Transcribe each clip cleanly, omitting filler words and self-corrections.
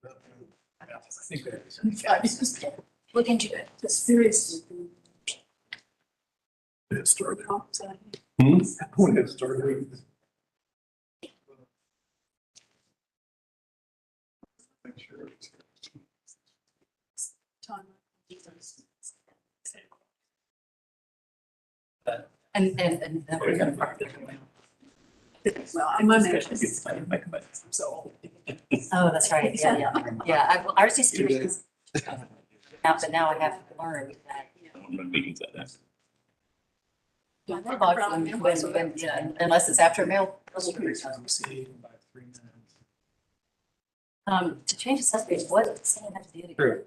I think that is. Look into it. Seriously. It started. When it started. Make sure. And we're gonna park it. Well, I'm on there. I'm so old. Oh, that's right. Yeah. Ours used to be out, but now I have to learn that. Meetings like that. Unless it's after mail. To change the subject, what does someone have to do to? True.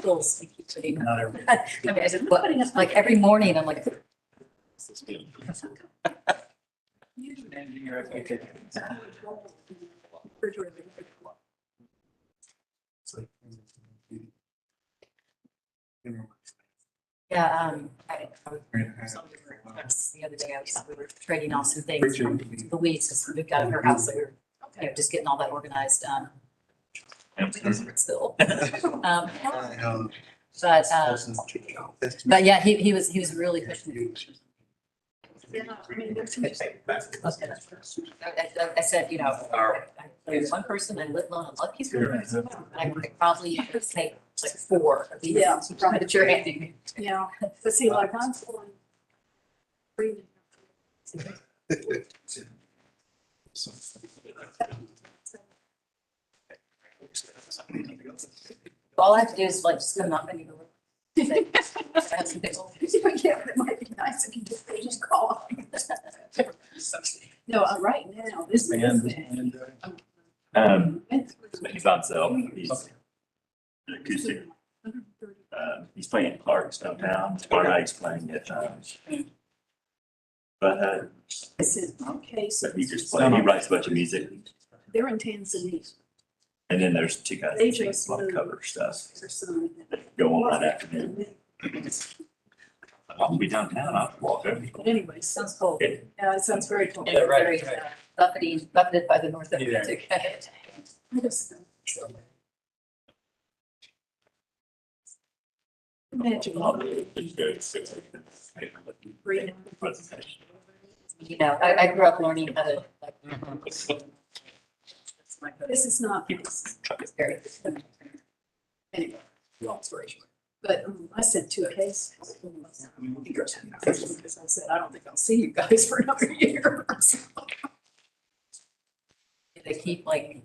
Goals we keep putting. Not every. I mean, I said, what, like every morning, I'm like. Yeah, the other day we were trading off some things from Louise, because we've got at her house, so we're just getting all that organized. Still. But yeah, he was really pushing it. I said, you know, there's one person I live alone, I love you. I could probably take like 4 of these. Yeah. That you're handing me. Yeah, but see, like I'm going. All I have to do is like just come up and you go. Have some pickles. Yeah, it might be nice if you just call. No, right now, this is. He's on sale. He's an acoustic. He's playing at Clarke's downtown. Tomorrow night he's playing at, but Okay, so he just plays, he writes a bunch of music. they're in Tanzania. And then there's 2 guys that sing a lot of cover stuff. Go on that afternoon. I'll be downtown. I'll walk over. But anyway, Sounds cool. yeah, it sounds very cool. Yeah, right, Very, buffeted by the North Atlantic. Imagine. You know, I grew up learning how to like. This is not. Very. Anyway, long story short. But I sent 2 cases. Because I said, I don't think I'll see you guys for another year. They keep like.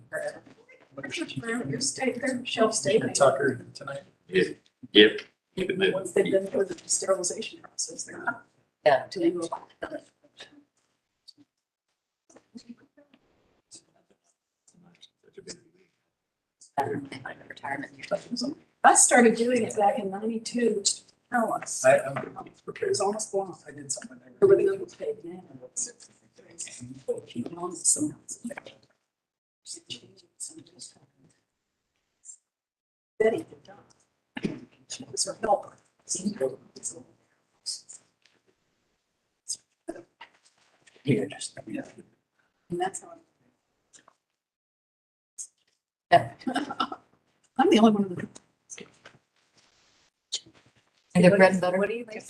Your state, their shelf stayed. Tucker tonight. Yep. Keep it moving. Once they've been through the sterilization process, they're not. Yeah. Doing. Retirement. I started doing it back in '92, which it was almost blown. I did something. Everything was paid now. Keep on some. Betty had died. She was her helper. Yeah, just, yeah. And that's how. Yeah. I'm the only one of the. And they're bread and butter. What do you think?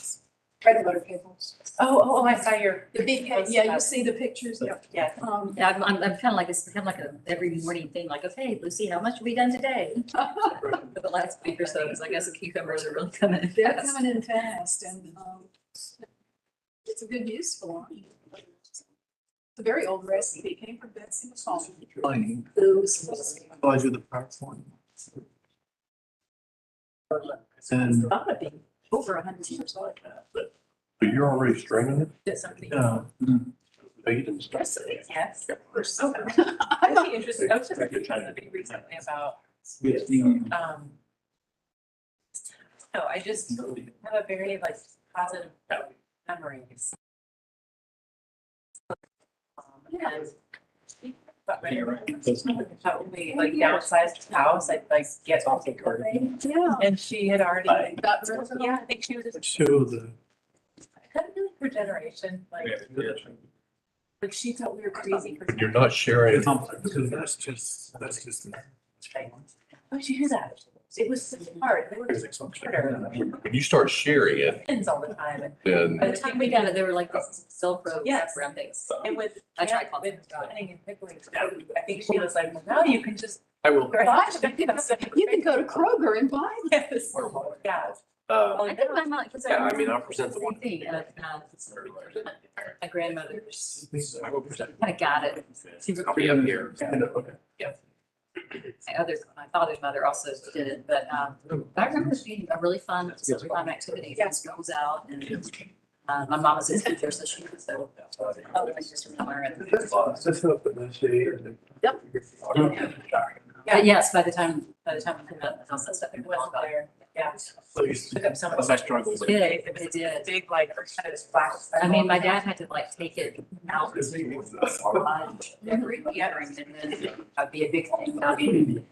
Bread and butter pickles. Oh, I saw your. The big, yeah, you see the pictures. Yeah. Yeah, I'm kind of like, it's become like a every morning thing, like, okay, Lucy, how much have we done today? For the last week or so, because I guess the cucumbers are really coming in They're fast. coming in fast and it's a good use for one. It's a very old recipe, came from Betsy McCall. Playing. Those. Oh, I do the PowerPoint. And Gotta be over 100 years old. but you're already stringing it? Yes, I think. No. You didn't start. Yes. I'm be interested. I was just trying to think recently about, Yes. no, I just have a very like positive memories. And probably like downsized house, like get off the curb. Yeah. And she had already Got rid of it. yeah, I think she was Show the. kind of her generation, like Like she thought we were crazy for. You're not sharing. Because that's just. Oh, did you hear that? It was so hard. They were harder. When you start sharing it, Pins all the time. And then By the time we got it, there were like these Velcro Yes. around things. and with, I tried with cutting and pickling, I think she was like, well, now you can just. I will. You can go to Kroger and buy them. Yes. Yeah. I think my mom, because Yeah, I mean, I'll present the same one. thing, my grandmother I will present. kind of got it. She I'll be up here. Okay. My father's mother also did it, but I remember it being a really fun activity. Yeah. School was out and my mom was a teacher, so she was so. Just remember it. Let's hope that that's it. Yep. But yes, by the time we came out, the house, that stuff. It wasn't there. Yeah. Please. Took up so much. Unless I struggle. It did, it did. Big, like, kind of black. I mean, my dad had to like take it out. Every gathering and then that'd be a big thing.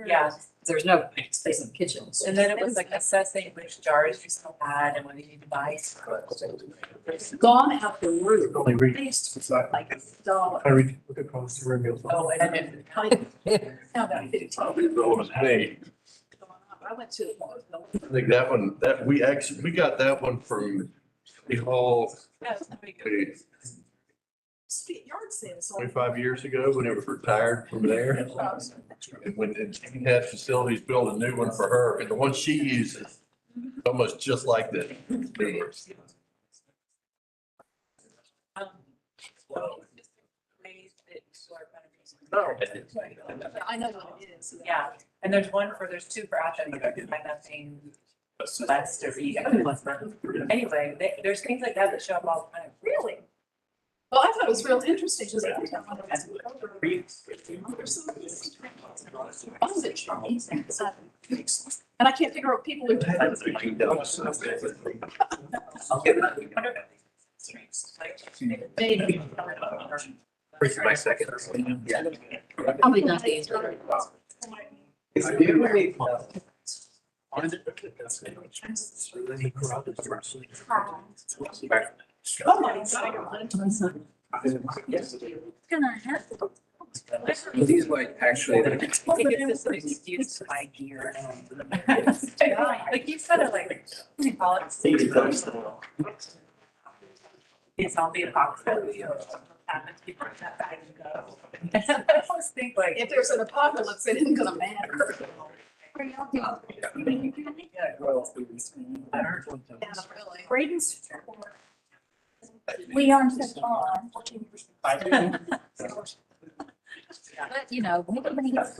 Yeah. There's no space in the kitchen. And then it was like assessing which jars you still had and whether you need to buy. Gone out the roof. Only read. Like a dollar. I read, look across the room. Oh, and then. Now that 15. hey, I went to. I think that one, we got that one from the hall Yard sales. 25 years ago when it was retired from there. And when he had facilities build a new one for her, and the one she uses, almost just like the new one. I know what it is. Yeah, and there's two for Athens, by nothing less or anyway, there's things like that that show up all the time. Really? Well, I thought it was real interesting. Just every time I went to- And I can't figure out what people are doing. My second. Probably not the answer. Oh my God. Gonna have to. These like actually. I think it's just an excuse to buy gear. Like you kind of like, what do you call it? It's all the apocalypse. Happens before that bag to go. I always think like. If there's an apocalypse, it isn't gonna matter. Yeah, really. Braden's. We are so far. But, you know, when he gets.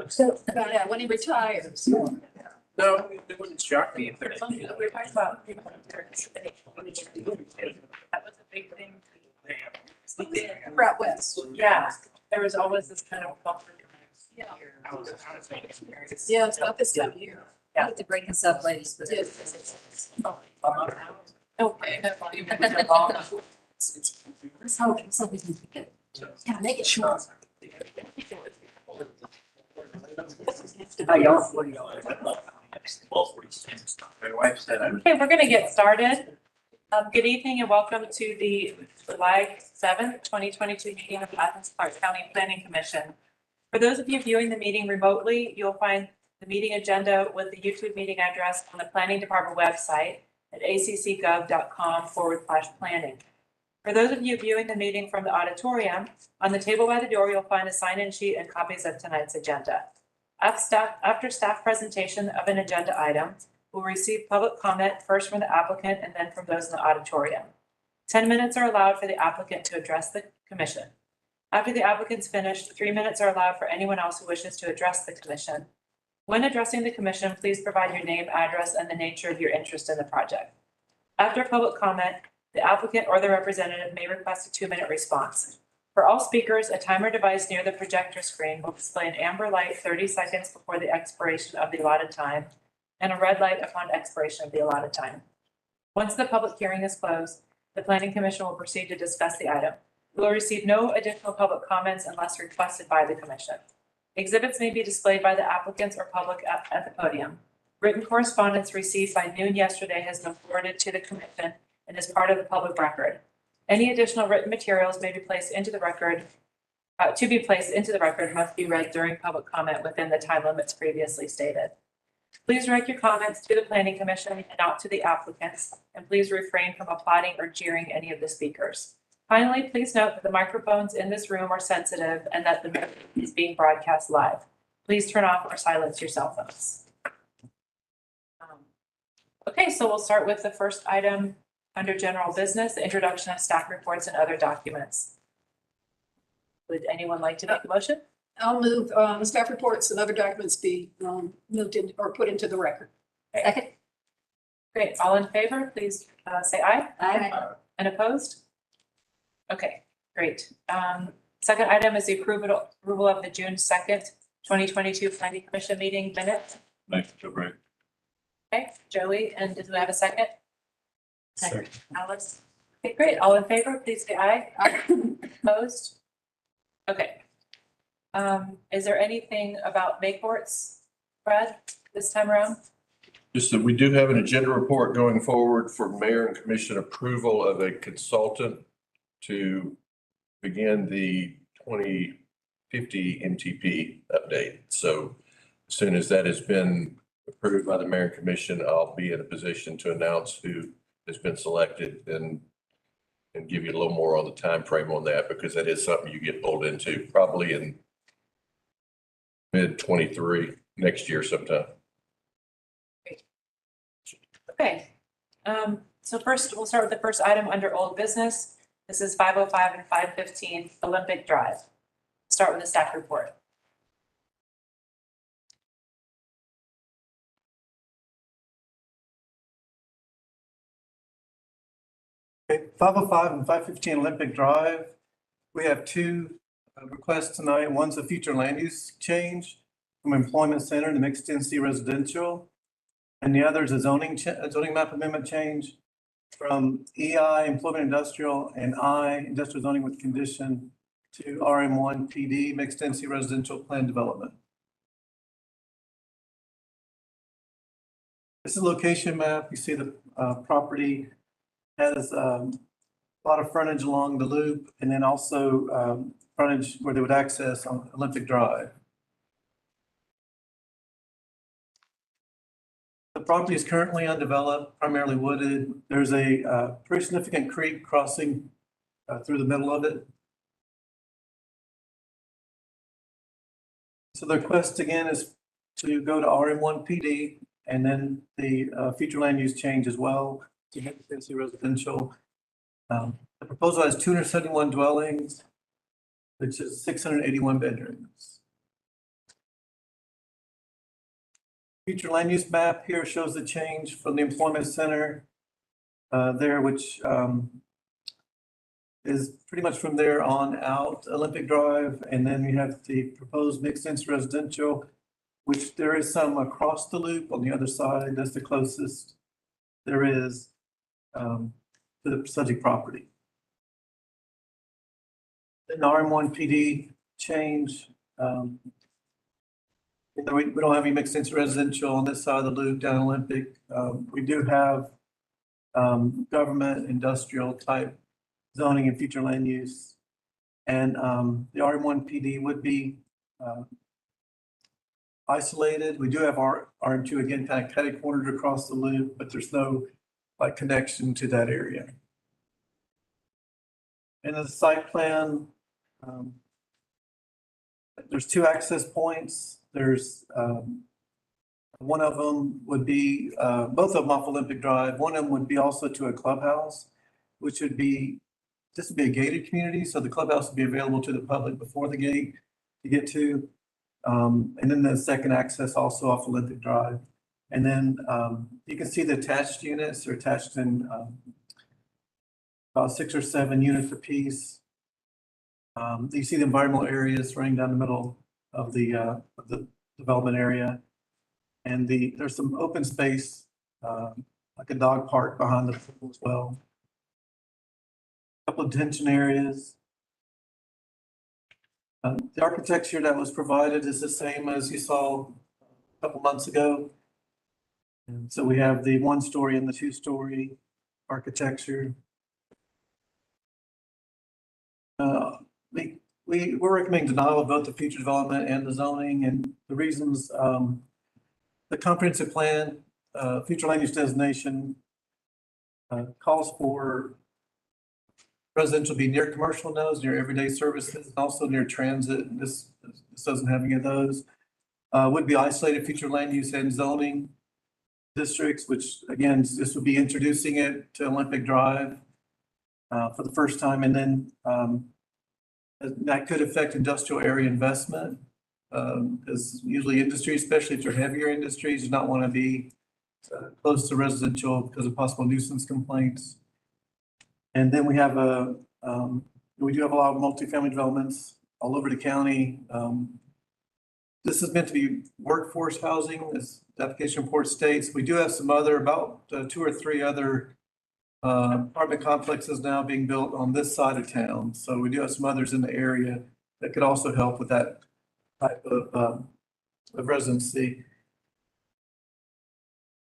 So, Yeah, when he retires. No, it wouldn't shock me if they're. We were talking about. That was a big thing. We did. Route west. Yeah, there was always this kind of buffer. Yeah. Yeah, it's about this time of year. I hate to break this up, ladies, but. Okay. Let's hope we can get, yeah, make it short. My wife said I'm. Okay, we're gonna get started. Good evening and welcome to the July 7th, 2022 meeting of Athens-Clarke County Planning Commission. For those of you viewing the meeting remotely, you'll find the meeting agenda with the YouTube meeting address on the Planning Department website at accgov.com/planning. For those of you viewing the meeting from the auditorium, on the table by the door, you'll find a sign-in sheet and copies of tonight's agenda. After staff presentation of an agenda item, we'll receive public comment first from the applicant and then from those in the auditorium. 10 minutes are allowed for the applicant to address the commission. After the applicant's finished, 3 minutes are allowed for anyone else who wishes to address the commission. When addressing the commission, please provide your name, address, and the nature of your interest in the project. After public comment, the applicant or the representative may request a 2-minute response. For all speakers, a timer device near the projector screen will display an amber light 30 seconds before the expiration of the allotted time and a red light upon expiration of the allotted time. Once the public hearing is closed, the Planning Commission will proceed to discuss the item. We will receive no additional public comments unless requested by the commission. Exhibits may be displayed by the applicants or public at the podium. Written correspondence received by noon yesterday has been forwarded to the commission and is part of the public record. Any additional written materials may be placed into the record, to be placed into the record must be read during public comment within the time limits previously stated. Please direct your comments to the planning commission and not to the applicants, and please refrain from applauding or jeering any of the speakers. Finally, please note that the microphones in this room are sensitive and that the meeting is being broadcast live. Please turn off or silence your cell phones. Okay, so we'll start with the first item under general business, the introduction of staff reports and other documents. Would anyone like to make a motion? I'll move, the staff reports and other documents be, moved in or put into the record. Second. Great, all in favor, please say aye. Aye. And opposed? Okay, great. Second item is the approval of the June 2nd, 2022 Planning Commission meeting minutes. Motion to approve. Okay, Joey, and did we have a second? Second. Alice? Okay, great. All in favor, please say aye. Opposed? Okay. Is there anything about Mayports, Brad, this time around? Just that we do have an agenda report going forward for mayor and commission approval of a consultant to begin the 2050 MTP update. So as soon as that has been approved by the mayor and commission, I'll be in a position to announce who has been selected and give you a little more on the time frame on that, because that is something you get pulled into probably in mid-23 next year sometime. Okay. So first, we'll start with the first item under old business. This is 505 and 515 Olympic Drive. Start with the staff report. Okay, 505 and 515 Olympic Drive. We have two requests tonight. One's a future land use change from employment center to mixed density residential. And the other is a zoning map amendment change from EI employment industrial and I industrial zoning with condition to RM1 PD mixed density residential plan development. This is a location map. You see the property has a lot of frontage along the loop, and then also frontage where they would access on Olympic Drive. The property is currently undeveloped, primarily wooded. There's a pretty significant creek crossing through the middle of it. So the request again is to go to RM1 PD and then the future land use change as well to mixed density residential. The proposal has 271 dwellings, which is 681 bedrooms. Future land use map here shows the change from the employment center there, which is pretty much from there on out Olympic Drive. And then we have the proposed mixed density residential, which there is some across the loop on the other side. That's the closest there is to the subject property. Then RM1 PD change. We don't have any mixed density residential on this side of the loop down Olympic. We do have government industrial type zoning and future land use. And the RM1 PD would be isolated. We do have our RM2 again kind of cutting cornered across the loop, but there's no like connection to that area. And the site plan, there's two access points. There's one of them would be both of them off Olympic Drive. One of them would be also to a clubhouse, which would be this would be a gated community, so the clubhouse would be available to the public before the gate to get to. And then the second access also off Olympic Drive. And then you can see the attached units are attached in about 6 or 7 units apiece. You see the environmental areas running down the middle of the development area. And there's some open space, like a dog park behind the pool as well. A couple of detention areas. The architecture that was provided is the same as you saw a couple months ago. And so we have the 1-story and the 2-story architecture. We're recommending denial of both the future development and the zoning, and the reasons, the comprehensive plan, future land use designation calls for residential be near commercial nodes, near everyday services, and also near transit. This doesn't have any of those. Would be isolated future land use and zoning districts, which again, this would be introducing it to Olympic Drive for the first time, and then that could affect industrial area investment. Because usually industry, especially if they're heavier industries, do not want to be close to residential because of possible nuisance complaints. And then we do have a lot of multifamily developments all over the county. This is meant to be workforce housing, as the application report states. We do have some other, about 2 or 3 other apartment complexes now being built on this side of town. So we do have some others in the area that could also help with that type of residency.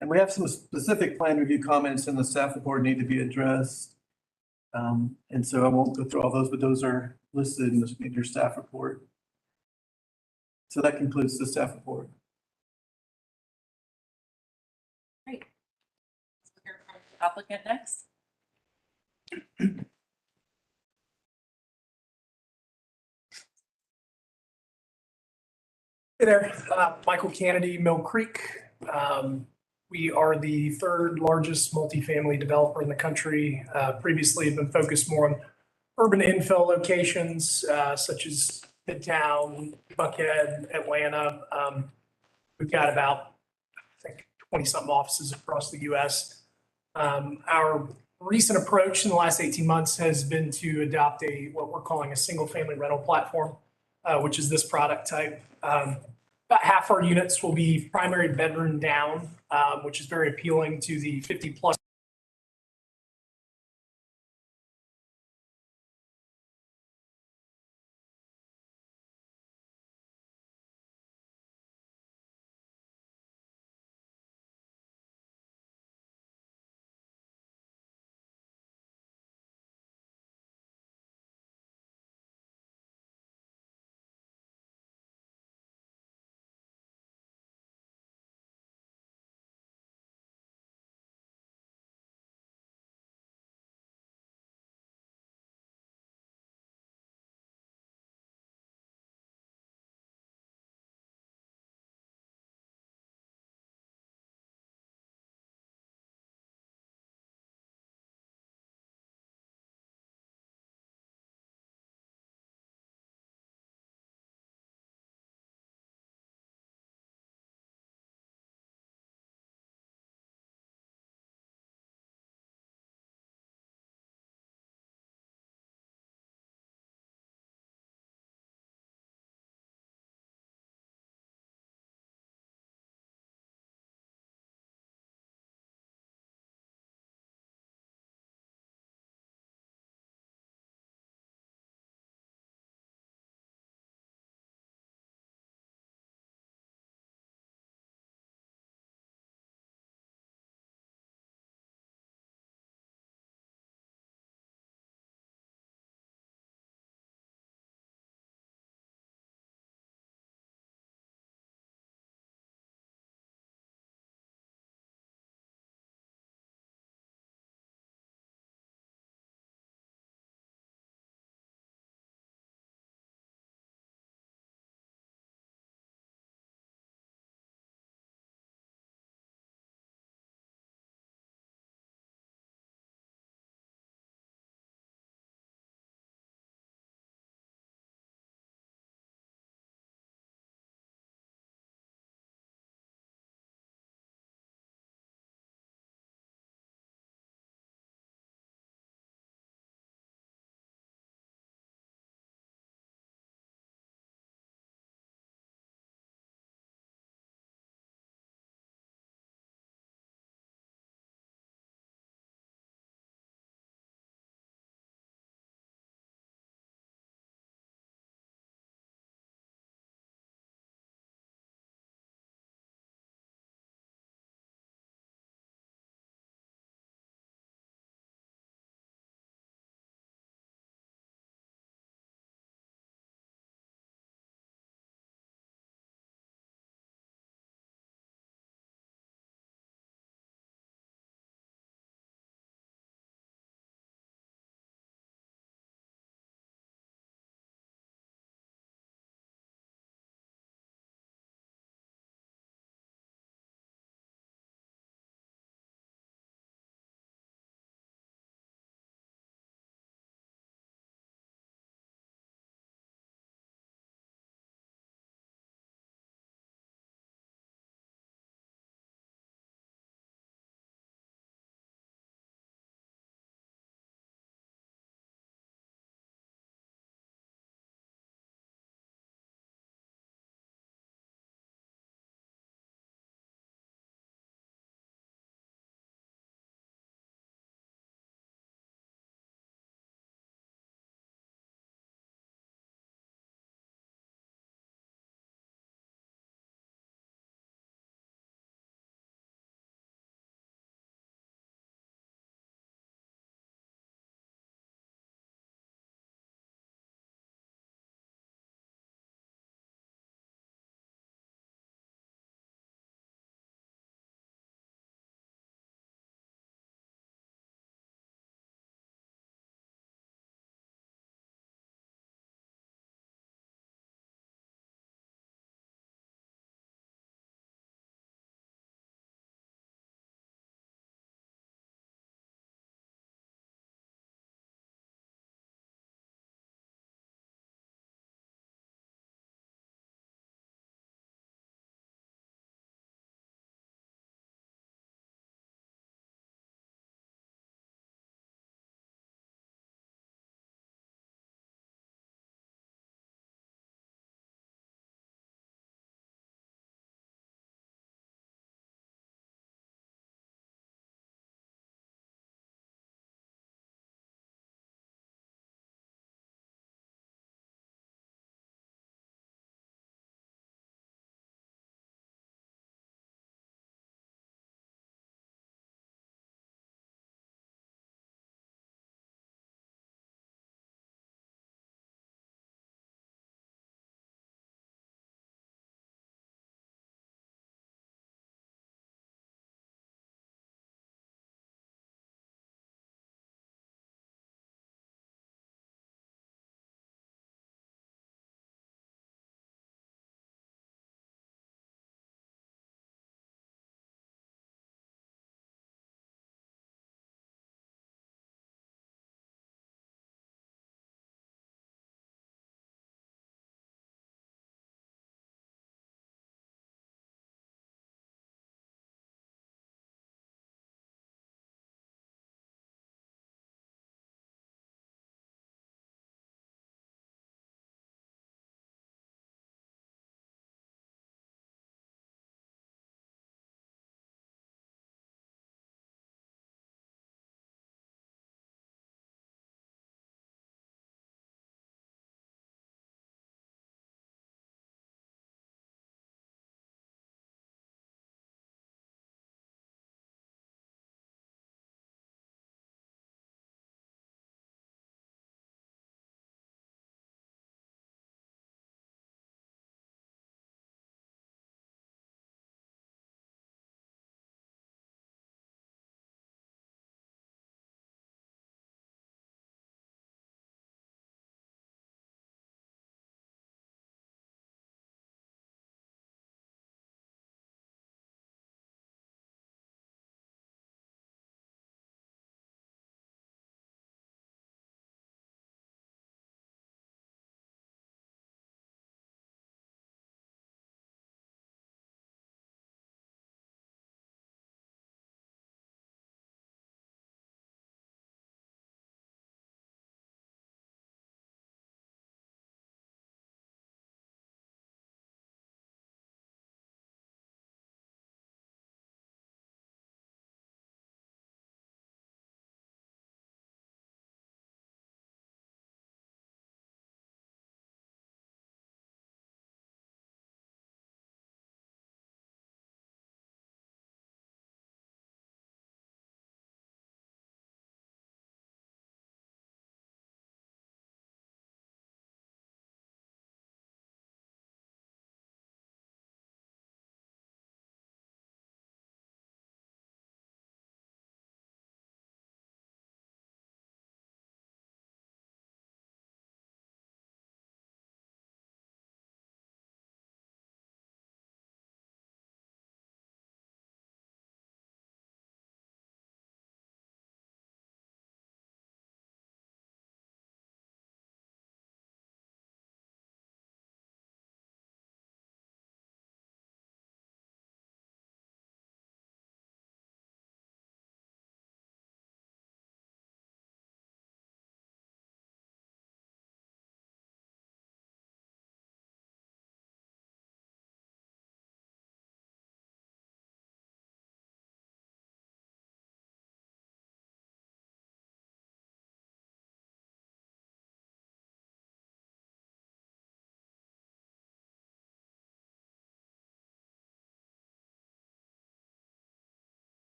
And we have some specific plan review comments in the staff report need to be addressed. And so I won't go through all those, but those are listed in your staff report. So that concludes the staff report. Great. Let's hear from the applicant next. Hey there, Michael Kennedy, Mill Creek. We are the 3rd largest multifamily developer in the country. Previously have been focused more on urban infill locations, such as Midtown, Buckhead, Atlanta. We've got about, I think, 20-something offices across the US. Our recent approach in the last 18 months has been to adopt what we're calling a single-family rental platform, which is this product type. About half our units will be primary bedroom down, which is very appealing to the 50-plus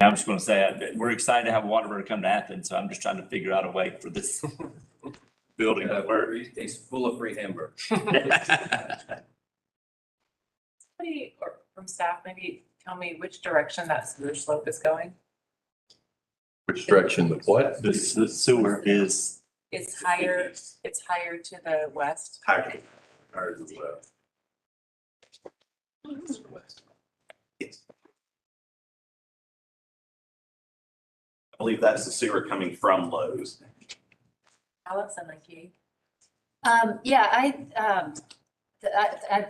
I'm just gonna say, we're excited to have Whataburger come to Athens, so I'm just trying to figure out a way for this building to work. It's full of free hamburger. Somebody or from staff, maybe tell me which direction that sewage slope is going? Which direction, the what? The sewer is It's higher to the west. higher. Yes. I believe that's the sewer coming from Lowe's. Alex and Nikki. Yeah, I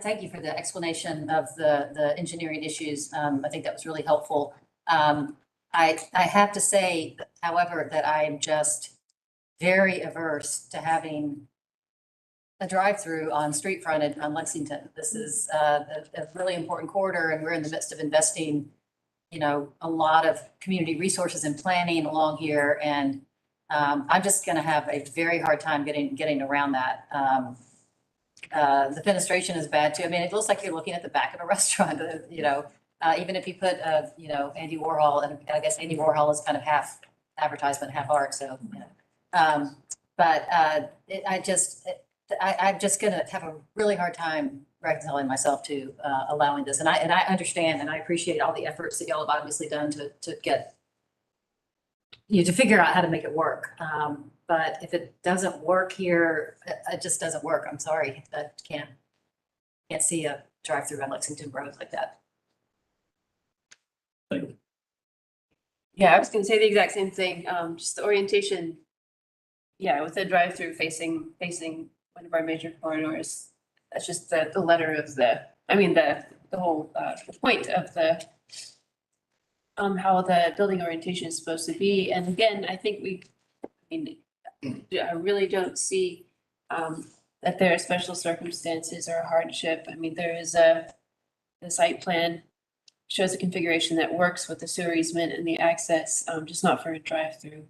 thank you for the explanation of the engineering issues. I think that was really helpful. I have to say, however, that I am just very averse to having a drive-through on street frontage on Lexington. This is a really important corridor, and we're in the midst of investing, a lot of community resources and planning along here. And I'm just going to have a very hard time getting around that. The fenestration is bad too. I mean, it looks like you're looking at the back of a restaurant, even if you put, Andy Warhol, and I guess Andy Warhol is kind of half advertisement, half art. So, I'm just going to have a really hard time reconciling myself to allowing this. And I understand and I appreciate all the efforts that y'all have obviously done to get, to figure out how to make it work. But if it doesn't work here, it just doesn't work. I'm sorry. I can't see a drive-through on Lexington Road like that. Yeah, I was gonna say the exact same thing, just the orientation. Yeah, with the drive-through facing one of our major corridors, that's just the letter of the whole point of the how the building orientation is supposed to be. And again, I really don't see that there are special circumstances or a hardship. I mean, there is the site plan shows a configuration that works with the sewer easement and the access, just not for a drive-through.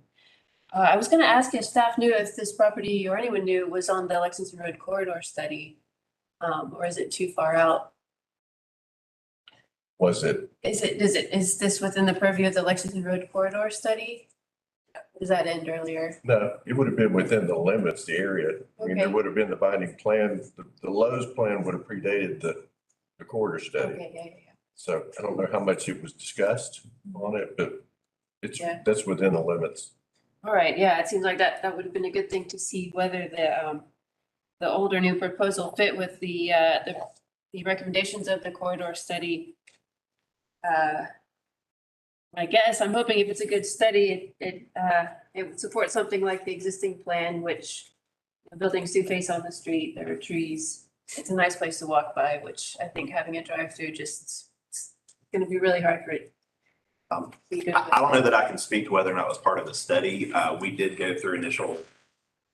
I was gonna ask if staff knew if this property or anyone knew was on the Lexington Road corridor study, or is it too far out? Was it? Is this within the purview of the Lexington Road corridor study? Does that end earlier? No, it would have been within the limits, the area. I mean, there Okay. would have been the binding plan. The Lowe's plan would have predated the corridor study. Okay, yeah. So I don't know how much it was discussed on it, but Yeah. that's within the limits. All right, yeah, it seems like that would have been a good thing to see whether the old or new proposal fit with the recommendations of the corridor study. I guess I'm hoping if it's a good study, it would support something like the existing plan, which the buildings do face on the street, there are trees. It's a nice place to walk by, which I think having a drive-through it's gonna be really hard for it. I don't know that I can speak to whether or not it was part of the study. We did go through initial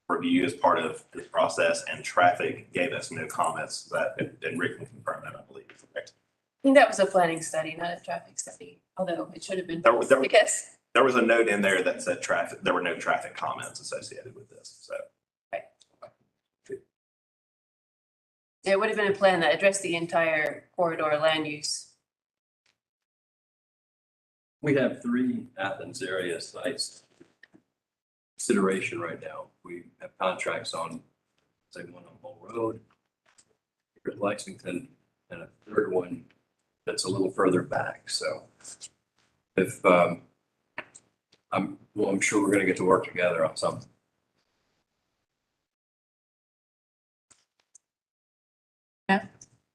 review as part of this process, and traffic gave us no comments and Rick can confirm that, I believe. Correct. I think that was a planning study, not a traffic study, although it should have been, I guess. There was a note in there that said there were no traffic comments associated with this, so. It would have been a plan that addressed the entire corridor land use. We have 3 Athens area sites consideration right now. We have contracts on, say, one on Bull Road, here at Lexington, and a third one that's a little further back. So if I'm sure we're gonna get to work together on something.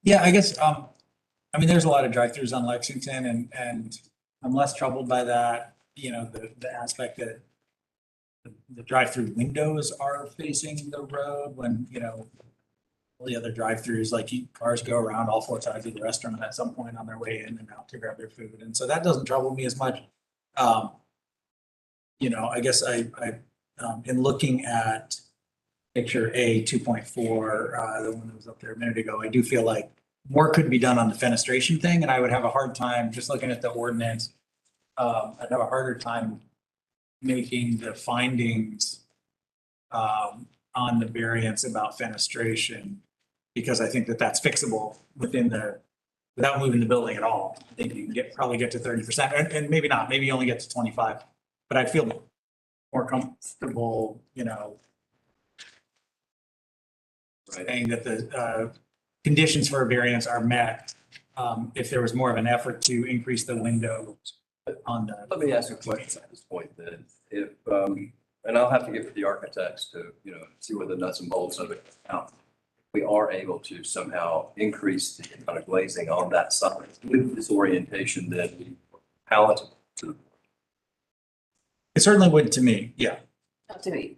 Yeah, I guess, there's a lot of drive-throughs on Lexington and I'm less troubled by that, the aspect that the drive-through windows are facing the road when, all the other drive-throughs, like cars go around all 4 sides of the restaurant at some point on their way in and out to grab their food. And so that doesn't trouble me as much. I guess in looking at picture A 2.4, the one that was up there a minute ago, I do feel like more could be done on the fenestration thing, and I would have a hard time just looking at the ordinance. I'd have a harder time making the findings on the variance about fenestration, because I think that that's fixable within the without moving the building at all, I think you can probably get to 30%, and maybe not, maybe you only get to 25. But I'd feel more comfortable, saying that the conditions for a variance are met if there was more of an effort to increase the window on the. Let me ask a question at this point then. If, and I'll have to get with the architects to, see what the nuts and bolts of it out. We are able to somehow increase the amount of glazing on that side with this orientation that we palatable to. It certainly would to me, yeah. Not to me.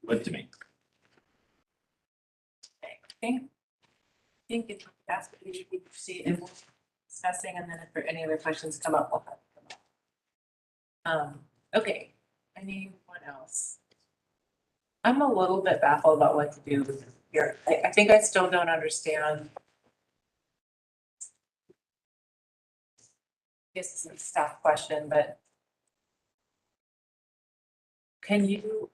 Would to me. I think if that's what we should proceed and we'll discussing, and then if there are any other questions come up, we'll have them. Okay, anyone else? I'm a little bit baffled about what to do here. I think I still don't understand. I guess it's a staff question, but can you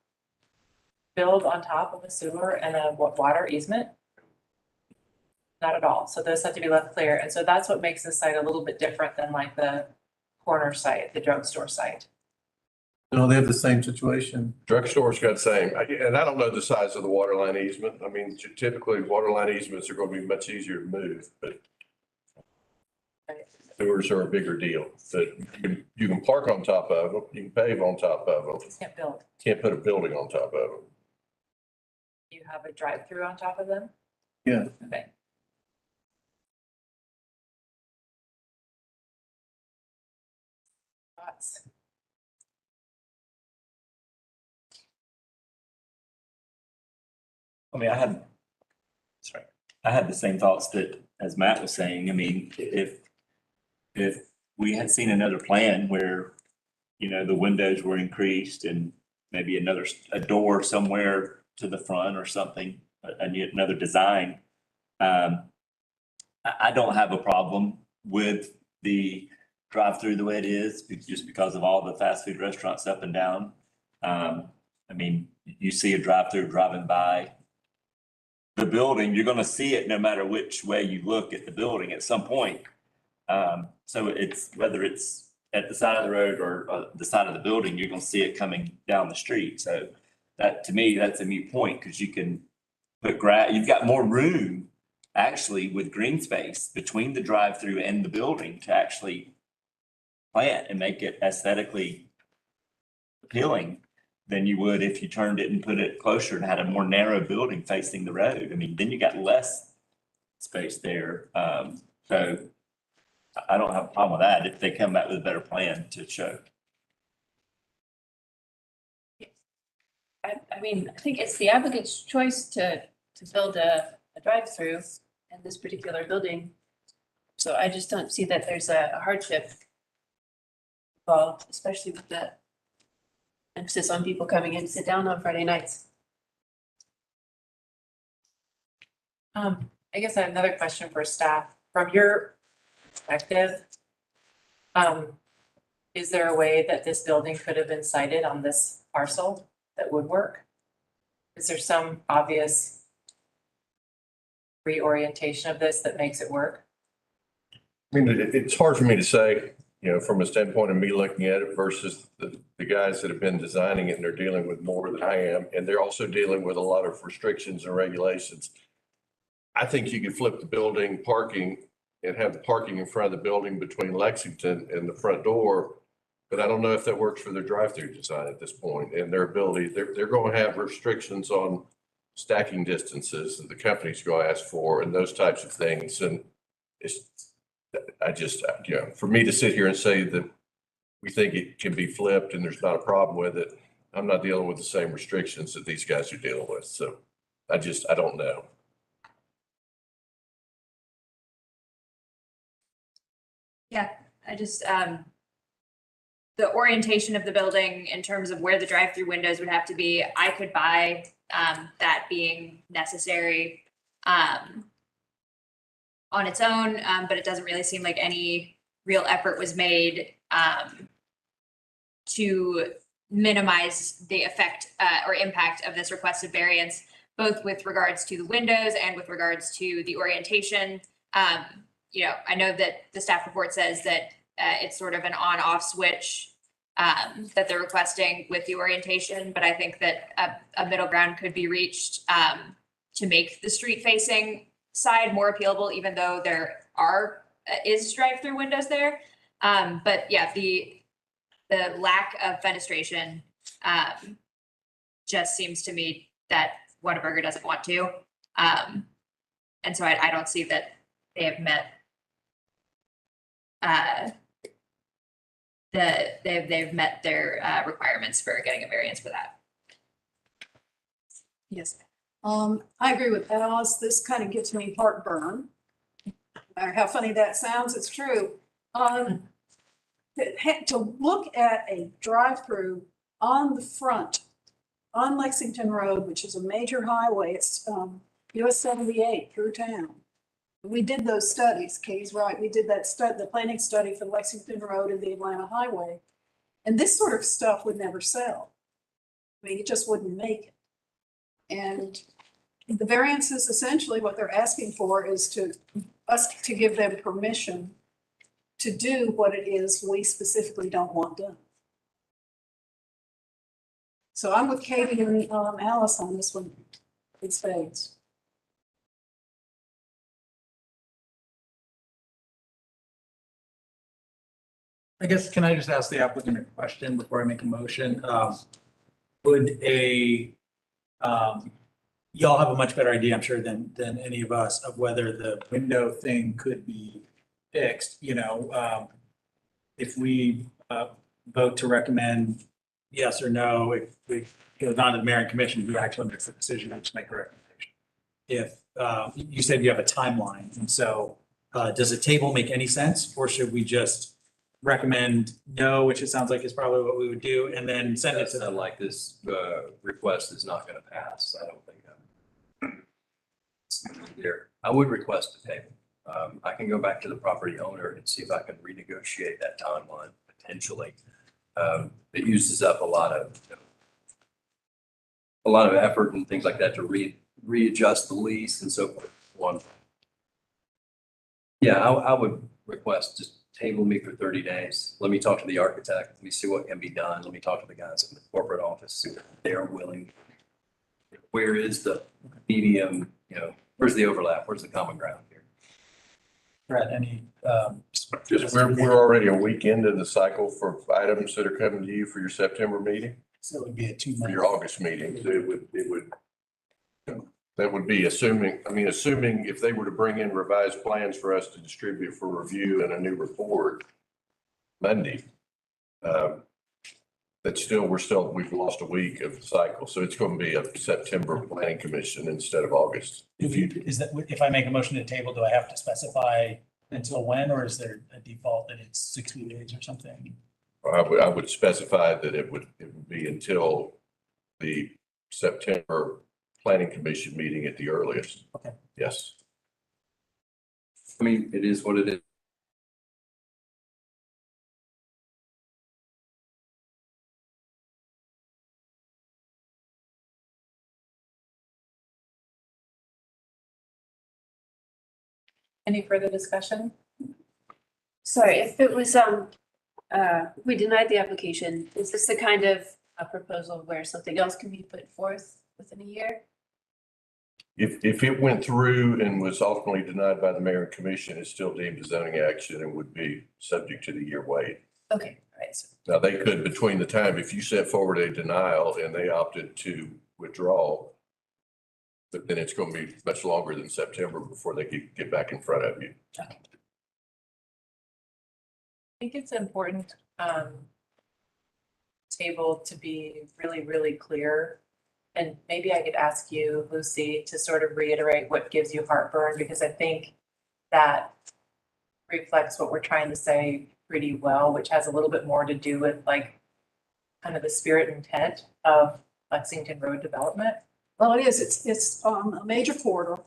build on top of a sewer and a water easement? Not at all. So those have to be left clear. And so that's what makes this site a little bit different than like the corner site, the drugstore site. No, they have the same situation. Drugstore's got the same, and I don't know the size of the water line easement. I mean, typically water line easements are going to be much easier to move, but sewers are a bigger deal. That you can park on top of them, you can pave on top of them. Can't build. Can't put a building on top of them. You have a drive-through on top of them? Yeah. Okay. Thoughts? I mean, I had the same thoughts that, as Matt was saying. I mean, if we had seen another plan where, the windows were increased and maybe a door somewhere to the front or something, another design. I don't have a problem with the drive-through the way it is, just because of all the fast food restaurants up and down. I mean, you see a drive-through driving by the building, you're gonna see it no matter which way you look at the building at some point. So it's, whether it's at the side of the road or the side of the building, you're gonna see it coming down the street. So that, to me, that's a moot point, because you can put you've got more room actually with green space between the drive-through and the building to actually plant and make it aesthetically appealing than you would if you turned it and put it closer and had a more narrow building facing the road. I mean, then you got less space there. So I don't have a problem with that if they come back with a better plan to show. I mean, I think it's the applicant's choice to build a drive-through in this particular building. So I just don't see that there's a hardship involved, especially with that emphasis on people coming in to sit down on Friday nights. I guess I have another question for staff. From your perspective, is there a way that this building could have been sited on this parcel that would work? Is there some obvious reorientation of this that makes it work? I mean, it's hard for me to say, from a standpoint of me looking at it versus the guys that have been designing it, and they're dealing with more than I am. And they're also dealing with a lot of restrictions and regulations. I think you could flip the building parking and have the parking in front of the building between Lexington and the front door. But I don't know if that works for their drive-through design at this point and their ability. They're going to have restrictions on stacking distances that the company's going to ask for and those types of things. And for me to sit here and say that we think it can be flipped and there's not a problem with it, I'm not dealing with the same restrictions that these guys are dealing with. So I don't know. Yeah, I just, the orientation of the building in terms of where the drive-through windows would have to be, I could buy that being necessary on its own, but it doesn't really seem like any real effort was made to minimize the effect or impact of this requested variance, both with regards to the windows and with regards to the orientation. I know that the staff report says that it's sort of an on-off switch that they're requesting with the orientation, but I think that a middle ground could be reached to make the street facing side more appealable, even though there is drive-through windows there. But yeah, the lack of fenestration just seems to me that Whataburger doesn't want to. And so I don't see that they have met they've met their requirements for getting a variance for that. Yes. I agree with Alice. This kind of gives me heartburn. No matter how funny that sounds, it's true. To look at a drive-through on the front, on Lexington Road, which is a major highway, it's US 78 through town. We did those studies, Katie's right. We did that the planning study for Lexington Road and the Atlanta Highway. And this sort of stuff would never sell. I mean, it just wouldn't make it. And the variances, essentially what they're asking for is to give them permission to do what it is we specifically don't want done. So I'm with Katie and Alice on this one. It fades. I guess, can I just ask the applicant a question before I make a motion? Would y'all have a much better idea, I'm sure, than any of us of whether the window thing could be fixed, if we vote to recommend yes or no, if it goes on to the mayor and commission, who actually makes the decision, and just make a recommendation. If you said you have a timeline, and so does a table make any sense, or should we just recommend no, which it sounds like is probably what we would do, and then send it to them? Like this request is not going to pass. I don't think. Here, I would request a table. I can go back to the property owner and see if I can renegotiate that timeline potentially. It uses up a lot of effort and things like that to readjust the lease and so forth. Yeah, I would request just table me for 30 days. Let me talk to the architect. Let me see what can be done. Let me talk to the guys in the corporate office, see if they are willing. Where is the medium, where's the overlap? Where's the common ground here? Brett, any? Just, we're already a week into the cycle for items that are coming to you for your September meeting, So it would be a 2 for month. your August meeting. So it would, that would be assuming if they were to bring in revised plans for us to distribute for review and a new report Monday. We've lost a week of the cycle. So it's going to be a September planning commission instead of August. If I make a motion to table, do I have to specify until when, or is there a default that it's 60 days or something? I would specify that it would be until the September planning commission meeting at the earliest. Okay. Yes. I mean, it is what it is. Any further discussion? Sorry, if it was, we denied the application, is this the kind of a proposal where something else can be put forth within a year? If it went through and was ultimately denied by the mayor and commission, it's still deemed a zoning action and would be subject to the year wait. Okay, all right. So Now, they could, between the time, if you set forward a denial and they opted to withdraw, but then it's going to be much longer than September before they could get back in front of you. I think it's important, table to be really, really clear. And maybe I could ask you, Lucy, to sort of reiterate what gives you heartburn, because I think that reflects what we're trying to say pretty well, which has a little bit more to do with like kind of the spirit and intent of Lexington Road development. Well, it is. It's a major corridor.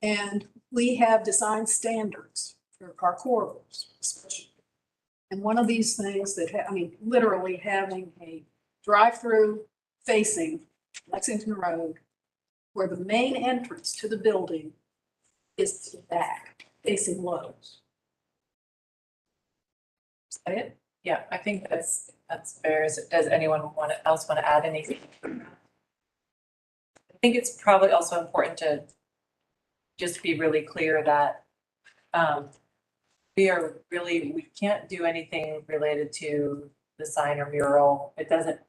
And we have design standards for our corridors, especially. And one of these things that, literally having a drive-through facing Lexington Road, where the main entrance to the building is to the back. facing Lowe's. Is that it? Yeah, I think that's fair. Does anyone else want to add anything? I think it's probably also important to just be really clear that we can't do anything related to the sign or mural. It doesn't,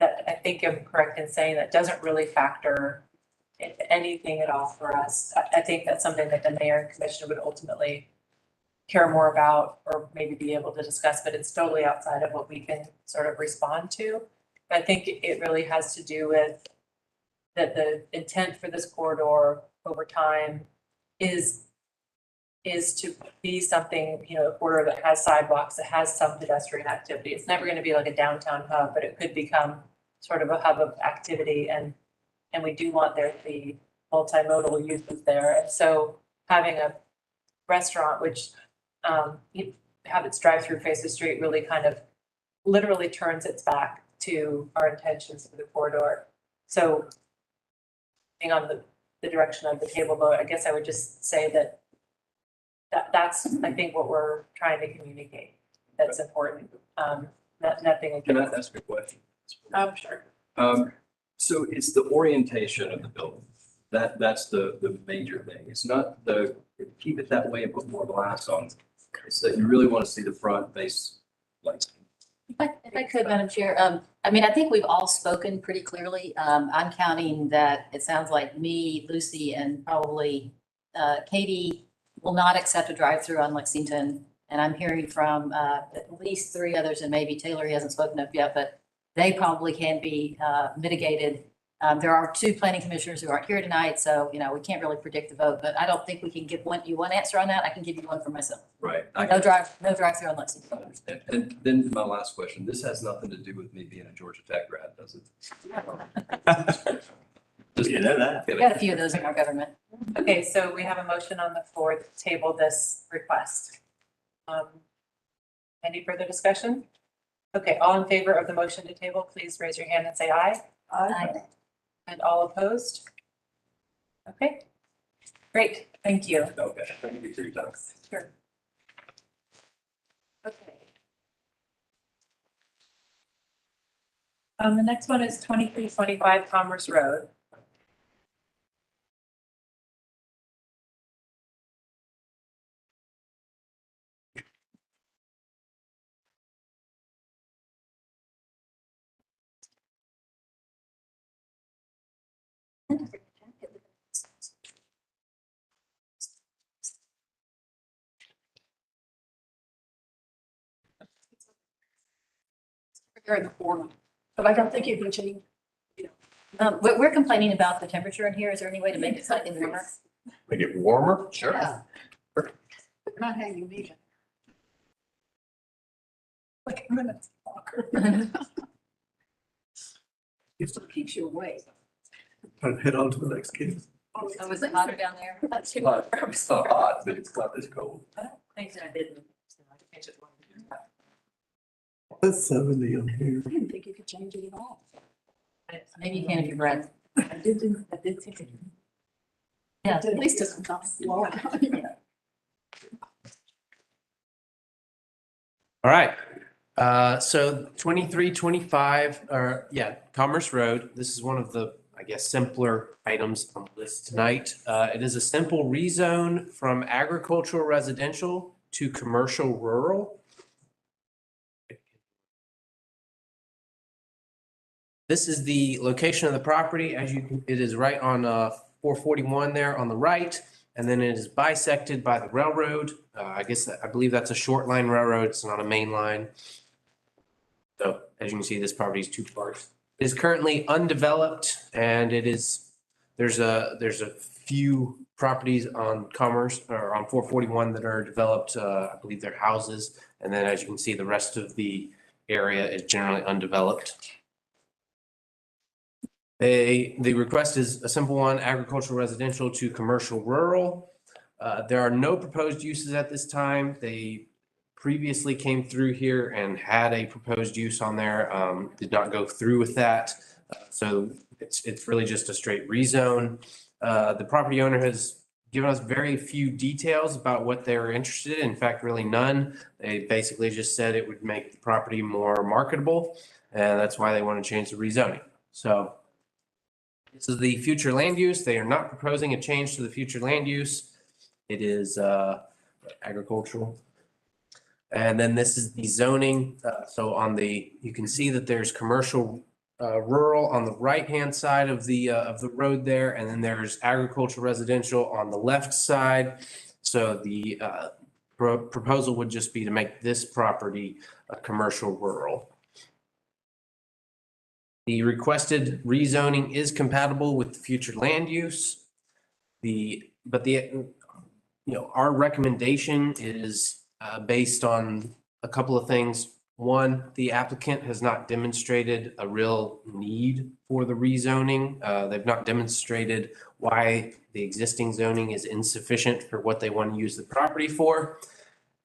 that, I think I'm correct in saying that doesn't really factor into anything at all for us. I think that's something that the mayor and commission would ultimately care more about or maybe be able to discuss, but it's totally outside of what we can sort of respond to. I think it really has to do with that the intent for this corridor over time is to be something, you know, a corridor that has sidewalks, that has some pedestrian activity. It's never going to be like a downtown hub, but it could become sort of a hub of activity, and we do want there to be multimodal uses there. And so having a restaurant which you have its drive-through face the street really kind of literally turns its back to our intentions for the corridor. So being on the direction of the table vote, I guess I would just say that's I think what we're trying to communicate. That's important. Nothing. Can I ask a question? Sure. So it's the orientation of the building. That's the major thing. It's not keep it that way and put more glass on. It's that you really want to see the front face lights. If I could, Madam Chair, I mean, I think we've all spoken pretty clearly. I'm counting that it sounds like me, Lucy, and probably Katie will not accept a drive-through on Lexington. And I'm hearing from at least 3 others, and maybe Taylor, he hasn't spoken up yet, but they probably can be mitigated. There are 2 planning commissioners who aren't here tonight, so, you know, we can't really predict the vote, but I don't think we can give you one answer on that. I can give you one for myself. Right. No drive-through on Lexington. I understand. And then my last question, this has nothing to do with me being a Georgia Tech grad, does it? Just, You know that. We got a few of those in our government. Okay, so we have a motion on the floor to table this request. Any further discussion? Okay, all in favor of the motion to table, please raise your hand and say aye. Aye. And all opposed? Okay, great, thank you. Okay, thank you for your time. Sure. Okay. The next one is 2325 Commerce Road. They're in the corner, but I don't think you can change. We're complaining about the temperature in here. Is there any way to make it slightly warmer? Make it warmer? Sure. Yeah. They're not hanging these. Like a minute. It still keeps you awake. Trying to head on to the next case. Oh, was it hotter down there? It's not hot, but it's not this cold. Thanks, I didn't. That's 70 on here. I didn't think you could change it at all. Maybe you can if you're red. I did think it. Yeah. At least it's not blowing. All right. So 2325, or yeah, Commerce Road. This is one of the, I guess, simpler items on the list tonight. It is a simple rezone from agricultural residential to commercial rural. This is the location of the property. As you can, it is right on 441 there on the right, and then it is bisected by the railroad. I believe that's a short line railroad. It's not a main line. So as you can see, this property is 2 parts. It is currently undeveloped, and there's a few properties on Commerce or on 441 that are developed. I believe they're houses, and then as you can see, the rest of the area is generally undeveloped. The request is a simple one, agricultural residential to commercial rural. There are no proposed uses at this time. They previously came through here and had a proposed use on there, did not go through with that. So it's really just a straight rezone. The property owner has given us very few details about what they're interested in. In fact, really none. They basically just said it would make the property more marketable, and that's why they want to change the rezoning. So this is the future land use. They are not proposing a change to the future land use. It is agricultural. And then this is the zoning. So on the, you can see that there's commercial rural on the right-hand side of the road there, and then there's agricultural residential on the left side. So the proposal would just be to make this property a commercial rural. The requested rezoning is compatible with the future land use. Our recommendation is based on a couple of things. One, the applicant has not demonstrated a real need for the rezoning. They've not demonstrated why the existing zoning is insufficient for what they want to use the property for.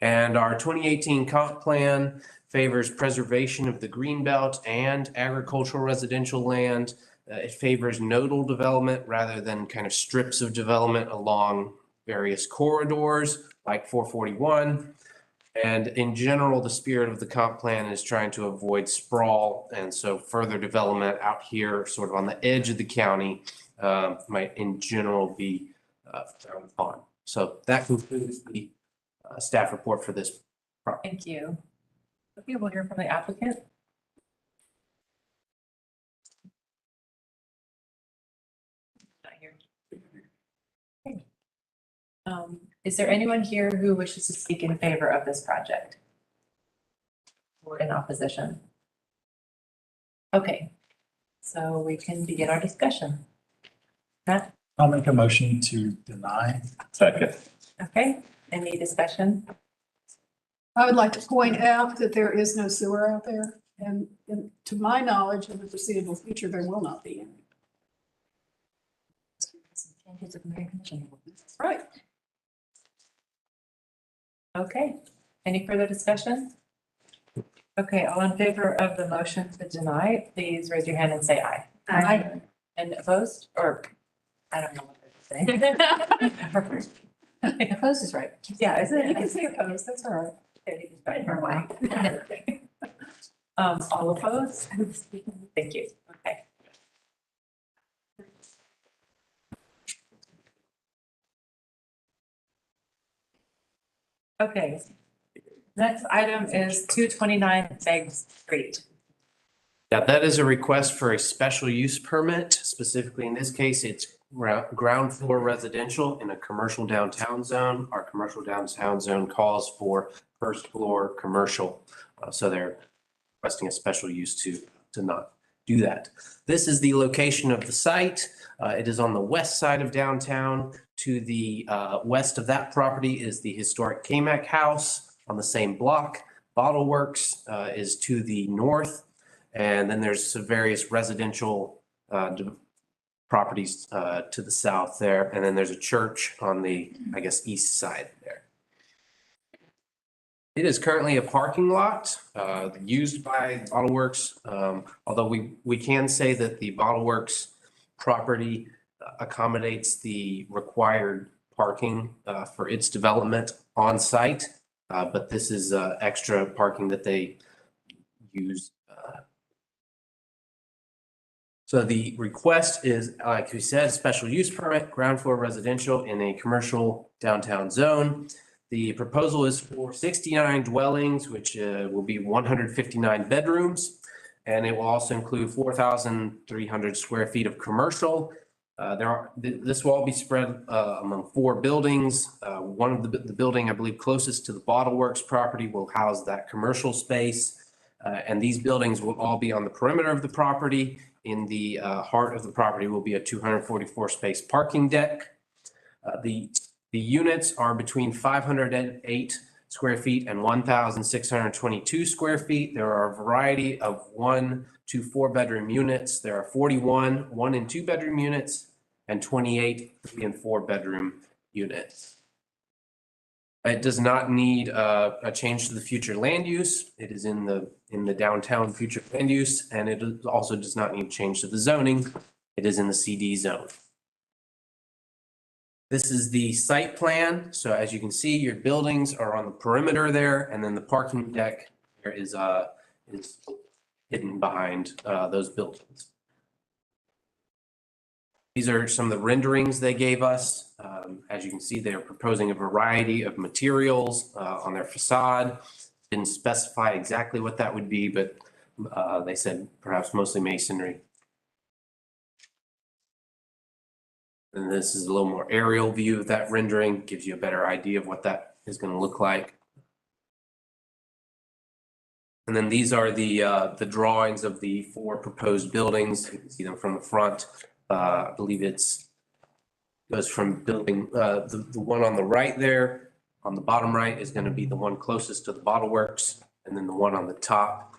And our 2018 comp plan favors preservation of the greenbelt and agricultural residential land. It favors nodal development rather than kind of strips of development along various corridors like 441. And in general, the spirit of the comp plan is trying to avoid sprawl. And so further development out here, sort of on the edge of the county, might in general be frowned upon. So that concludes the staff report for this. Thank you. Okay, we'll hear from the applicant. Not here. Okay. Is there anyone here who wishes to speak in favor of this project? Or in opposition? Okay, so we can begin our discussion. Matt? I'll make a motion to deny. Second. Okay, any discussion? I would like to point out that there is no sewer out there, and to my knowledge, in the foreseeable future, there will not be any. Right. Okay, any further discussion? Okay, all in favor of the motion to deny, please raise your hand and say aye. Aye. And opposed, or, I don't know what to say. Opposed is right. Yeah, isn't it? You can say opposed, that's all right. Okay, he's right her way. All opposed? Thank you, okay. Okay, next item is 229 Beggs Street. Now, that is a request for a special use permit. Specifically, in this case, it's ground floor residential in a commercial downtown zone. Our commercial downtown zone calls for first floor commercial. So they're requesting a special use to not do that. This is the location of the site. It is on the west side of downtown. To the west of that property is the historic K-Mac house on the same block. Bottle Works is to the north. And then there's some various residential properties to the south there. And then there's a church on the, I guess, east side there. It is currently a parking lot used by Bottle Works, although we can say that the Bottle Works property accommodates the required parking for its development on site. But this is extra parking that they use. So the request is, like we said, special use permit, ground floor residential in a commercial downtown zone. The proposal is for 69 dwellings, which will be 159 bedrooms. And it will also include 4,300 square feet of commercial. This will all be spread among 4 buildings. One of the building, I believe, closest to the Bottle Works property will house that commercial space. And these buildings will all be on the perimeter of the property. In the heart of the property will be a 244 space parking deck. The units are between 508 square feet and 1,622 square feet. There are a variety of 1 to 4 bedroom units. There are 41 1 and 2 bedroom units and 28 3 and 4 bedroom units. It does not need a change to the future land use. It is in the downtown future land use, and it also does not need change to the zoning. It is in the CD zone. This is the site plan. So as you can see, your buildings are on the perimeter there, and then the parking deck here is hidden behind those buildings. These are some of the renderings they gave us. As you can see, they're proposing a variety of materials on their facade. Didn't specify exactly what that would be, but they said perhaps mostly masonry. And this is a little more aerial view of that rendering, gives you a better idea of what that is going to look like. And then these are the drawings of the 4 proposed buildings. You can see them from the front. I believe goes from building, the one on the right there, on the bottom right is going to be the one closest to the bottle works. And then the one on the top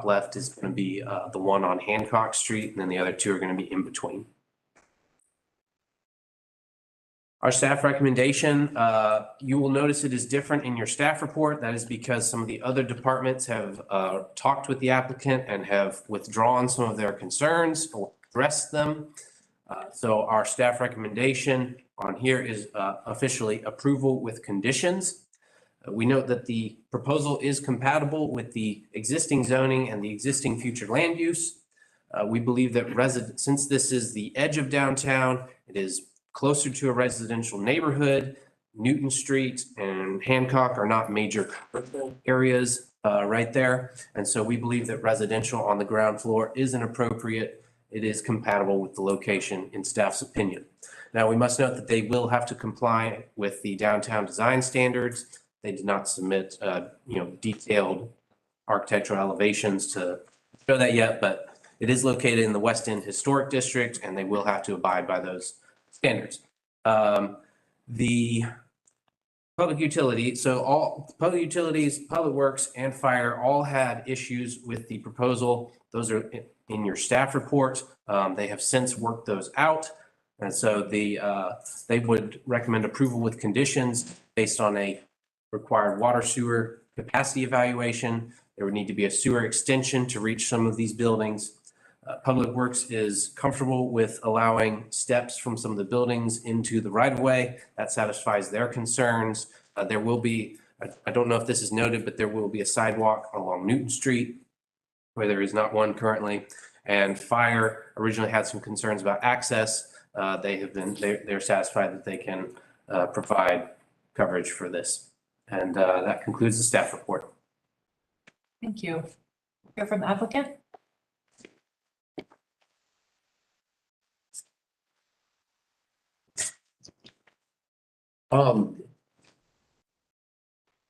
left is going to be the one on Hancock Street. And then the other 2 are going to be in between. Our staff recommendation, you will notice it is different in your staff report. That is because some of the other departments have talked with the applicant and have withdrawn some of their concerns or addressed them. So our staff recommendation on here is officially approval with conditions. We note that the proposal is compatible with the existing zoning and the existing future land use. We believe that since this is the edge of downtown, it is closer to a residential neighborhood. Newton Street and Hancock are not major areas right there. And so we believe that residential on the ground floor is inappropriate. It is compatible with the location in staff's opinion. Now, we must note that they will have to comply with the downtown design standards. They did not submit, detailed architectural elevations to show that yet, but it is located in the West End Historic District, and they will have to abide by those standards. The public utility, so all public utilities, public works, and fire all had issues with the proposal. Those are in your staff report. They have since worked those out. And so they would recommend approval with conditions based on a required water sewer capacity evaluation. There would need to be a sewer extension to reach some of these buildings. Public Works is comfortable with allowing steps from some of the buildings into the right of way. That satisfies their concerns. There will be, I don't know if this is noted, but there will be a sidewalk along Newton Street where there is not one currently. And Fire originally had some concerns about access. They're satisfied that they can provide coverage for this. And that concludes the staff report. Thank you. Hear from the applicant?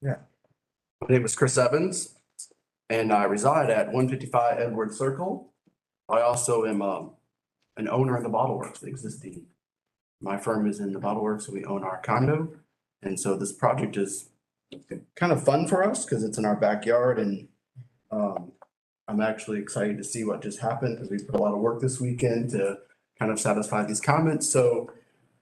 Yeah. My name is Chris Evans, and I reside at 155 Edward Circle. I also am an owner in the Bottle Works, the existing. My firm is in the Bottle Works, so we own our condo. And so this project is kind of fun for us because it's in our backyard, and I'm actually excited to see what just happened because we put a lot of work this weekend to kind of satisfy these comments. So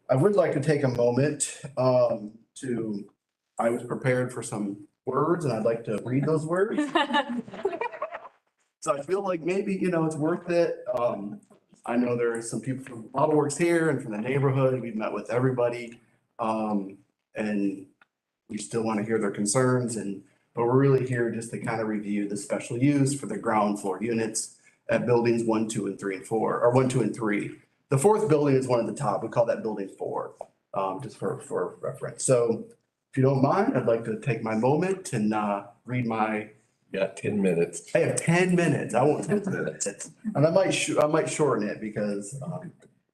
I would like to take a moment I was prepared for some words and I'd like to read those words. So I feel like maybe, it's worth it. I know there are some people from Bottle Works here and from the neighborhood. We've met with everybody. And we still want to hear their concerns but we're really here just to kind of review the special use for the ground floor units at buildings 1, 2, and 3, and 4, or 1, 2, and 3. The 4th building is one at the top. We call that building 4, just for reference. So if you don't mind, I'd like to take my moment and read my. You got 10 minutes. I have 10 minutes. I won't 10 minutes. And I might shorten it because,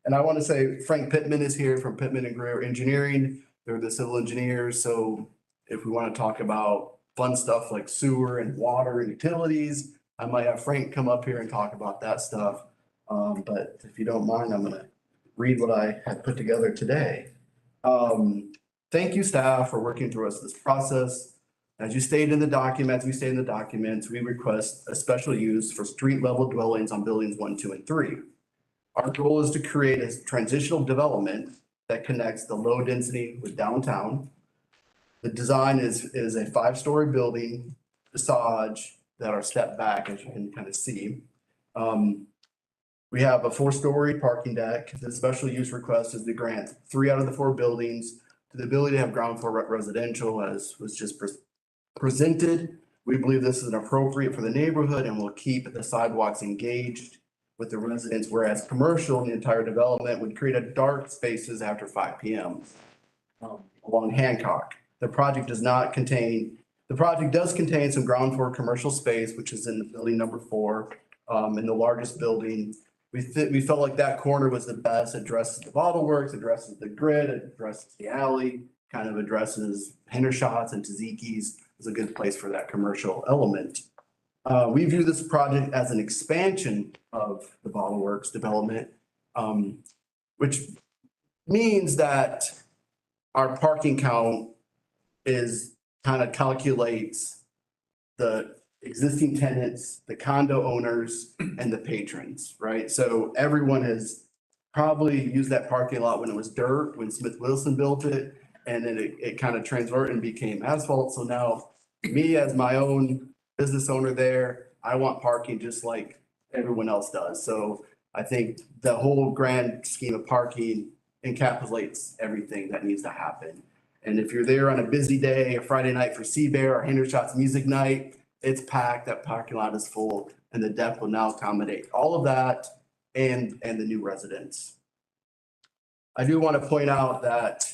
and I want to say Frank Pittman is here from Pittman and Greer Engineering. They're the civil engineers. So if we want to talk about fun stuff like sewer and water and utilities, I might have Frank come up here and talk about that stuff. But if you don't mind, I'm going to read what I had put together today. Thank you, staff, for working through us this process. As you stated in the documents, we request a special use for street level dwellings on buildings 1, 2, and 3. Our goal is to create a transitional development that connects the low density with downtown. The design is a 5-story building facade that are stepped back, as you can kind of see. We have a 4-story parking deck. The special use request is to grant 3 out of the 4 buildings to the ability to have ground floor residential, as was just presented. We believe this is appropriate for the neighborhood and will keep the sidewalks engaged with the residents, whereas commercial in the entire development would create a dark spaces after 5 p.m. Along Hancock. The project does contain some ground floor commercial space, which is in the building number 4, in the largest building. We felt like that corner was the best, addresses the bottle works, addresses the grid, addresses the alley, kind of addresses Hendershots and Tzatziki's. Is a good place for that commercial element. We view this project as an expansion of the Bottle Works development, which means that our parking count is kind of calculates the existing tenants, the condo owners, and the patrons, right? So everyone has probably used that parking lot when it was dirt, when Smith Wilson built it, and then it kind of transferred and became asphalt. So now me as my own business owner there, I want parking just like everyone else does. So I think the whole grand scheme of parking encapsulates everything that needs to happen. And if you're there on a busy day, a Friday night for Sea Bear or Hendershots music night, it's packed, that parking lot is full, and the deck will now accommodate all of that and the new residents. I do want to point out that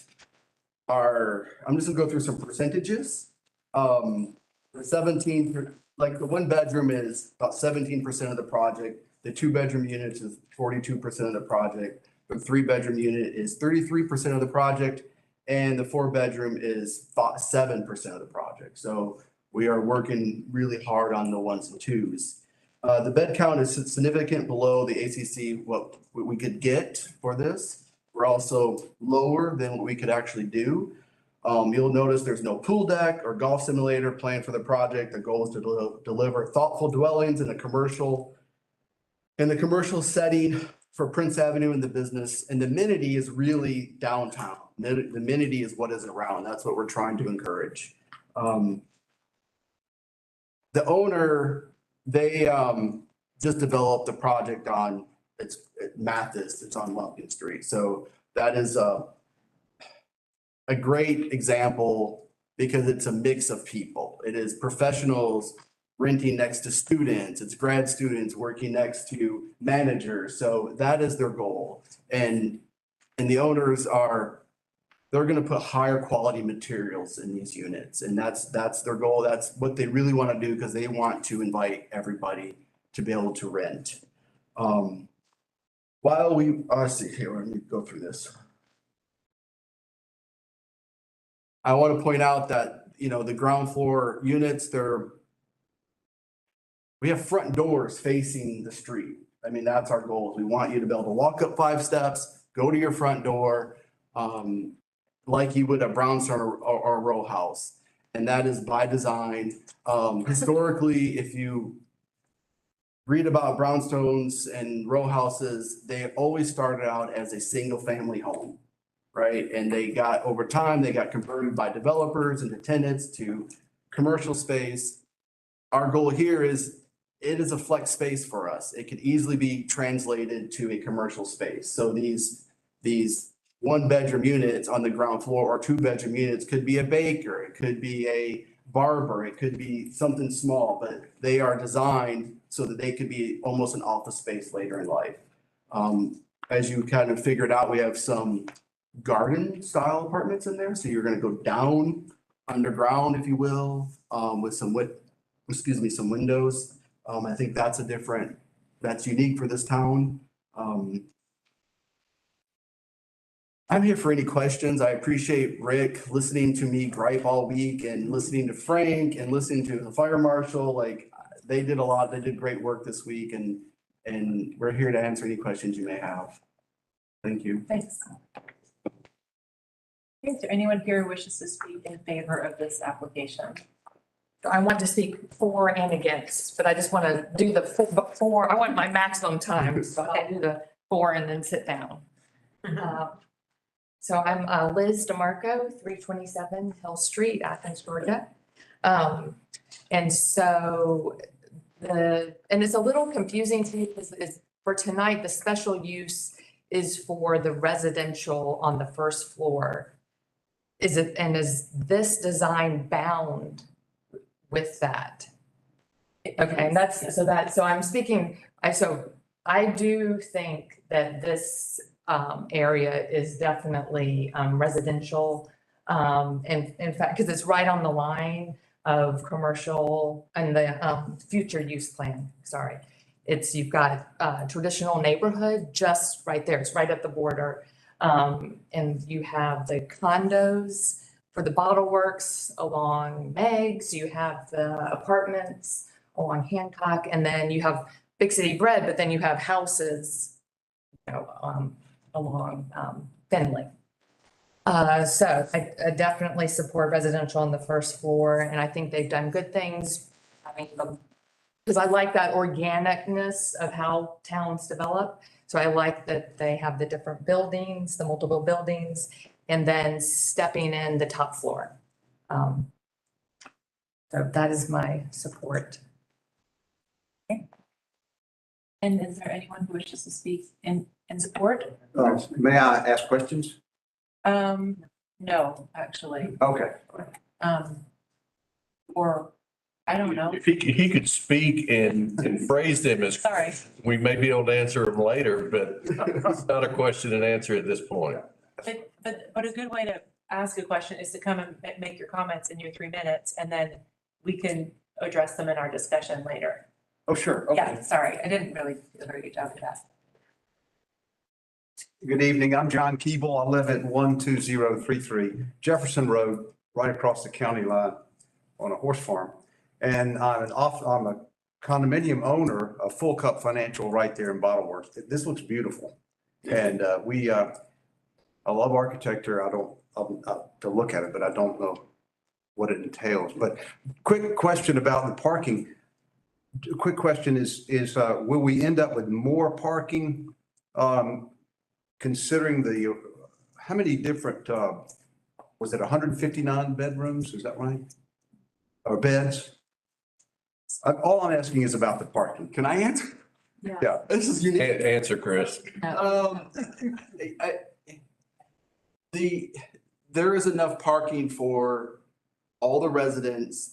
I'm just gonna go through some percentages. The 17, like the 1-bedroom is about 17% of the project. The 2-bedroom unit is 42% of the project. The 3-bedroom unit is 33% of the project. And the 4-bedroom is 7% of the project. So we are working really hard on the 1s and 2s. The bed count is significant below the ACC, what we could get for this. We're also lower than what we could actually do. You'll notice there's no pool deck or golf simulator planned for the project. The goal is to deliver thoughtful dwellings in the commercial setting for Prince Avenue and the business. And the amenity is really downtown. The amenity is what is around. That's what we're trying to encourage. The owner, they just developed the project on Mathis. It's on Lumpkin Street. So that is a great example because it's a mix of people. It is professionals renting next to students. It's grad students working next to managers. So that is their goal. And the owners they're going to put higher quality materials in these units. And that's their goal. That's what they really want to do because they want to invite everybody to be able to rent. While see here, let me go through this. I want to point out that, the ground floor units, we have front doors facing the street. I mean, that's our goal. We want you to be able to walk up 5 steps, go to your front door, like you would a brownstone or a row house. And that is by design. Historically, if you read about brownstones and row houses, they always started out as a single family home, right? And over time, they got converted by developers and tenants to commercial space. Our goal here is it is a flex space for us. It could easily be translated to a commercial space. So these 1-bedroom units on the ground floor or 2-bedroom units could be a baker, it could be a barber, it could be something small, but they are designed so that they could be almost an office space later in life. As you kind of figured out, we have some garden style apartments in there. So you're going to go down underground, if you will, with some windows. I think that's unique for this town. I'm here for any questions. I appreciate Rick listening to me gripe all week and listening to Frank and listening to the fire marshal. Like they did a lot. They did great work this week and we're here to answer any questions you may have. Thank you. Thanks. Is there anyone here who wishes to speak in favor of this application? I want to speak for and against, but I just want to do the for. I want my maximum time, so I'll do the for and then sit down. So I'm Liz DeMarco, 327 Hill Street, Athens, Georgia. And so and it's a little confusing to me because for tonight, the special use is for the residential on the first floor. Is this design bound with that? Okay, and so I'm speaking, I do think that this area is definitely residential. In fact, because it's right on the line of commercial and the future use plan, sorry. You've got traditional neighborhood just right there, it's right at the border. And you have the condos for the bottle works along Meg's, you have the apartments along Hancock, and then you have Big City Bread, but then you have houses, along Finley. So I definitely support residential on the first floor, and I think they've done good things. I mean, because I like that organicness of how towns develop. So I like that they have the different buildings, the multiple buildings, and then stepping in the top floor. So that is my support. And is there anyone who wishes to speak in support? May I ask questions? No, actually, Okay. or I don't know. If he could speak and phrase them as, Sorry. we may be able to answer them later, but it's not a question and answer at this point. But a good way to ask a question is to come and make your comments in your 3 minutes, and then we can address them in our discussion later. Oh, sure. Okay. Yeah, sorry, I didn't really do a very good job of that. Good evening. I'm John Keeble. I live at 12033 Jefferson Road, right across the county line on a horse farm. And I'm a condominium owner of Full Cup Financial right there in Bottle Works. This looks beautiful. And I love architecture. I'll to look at it, but I don't know what it entails. But quick question about the parking. Quick question is will we end up with more parking? Considering how many different, was it 159 bedrooms? Is that right? Or beds? All I'm asking is about the parking. Can I answer? Yeah, this is unique. Answer, Chris. There is enough parking for all the residents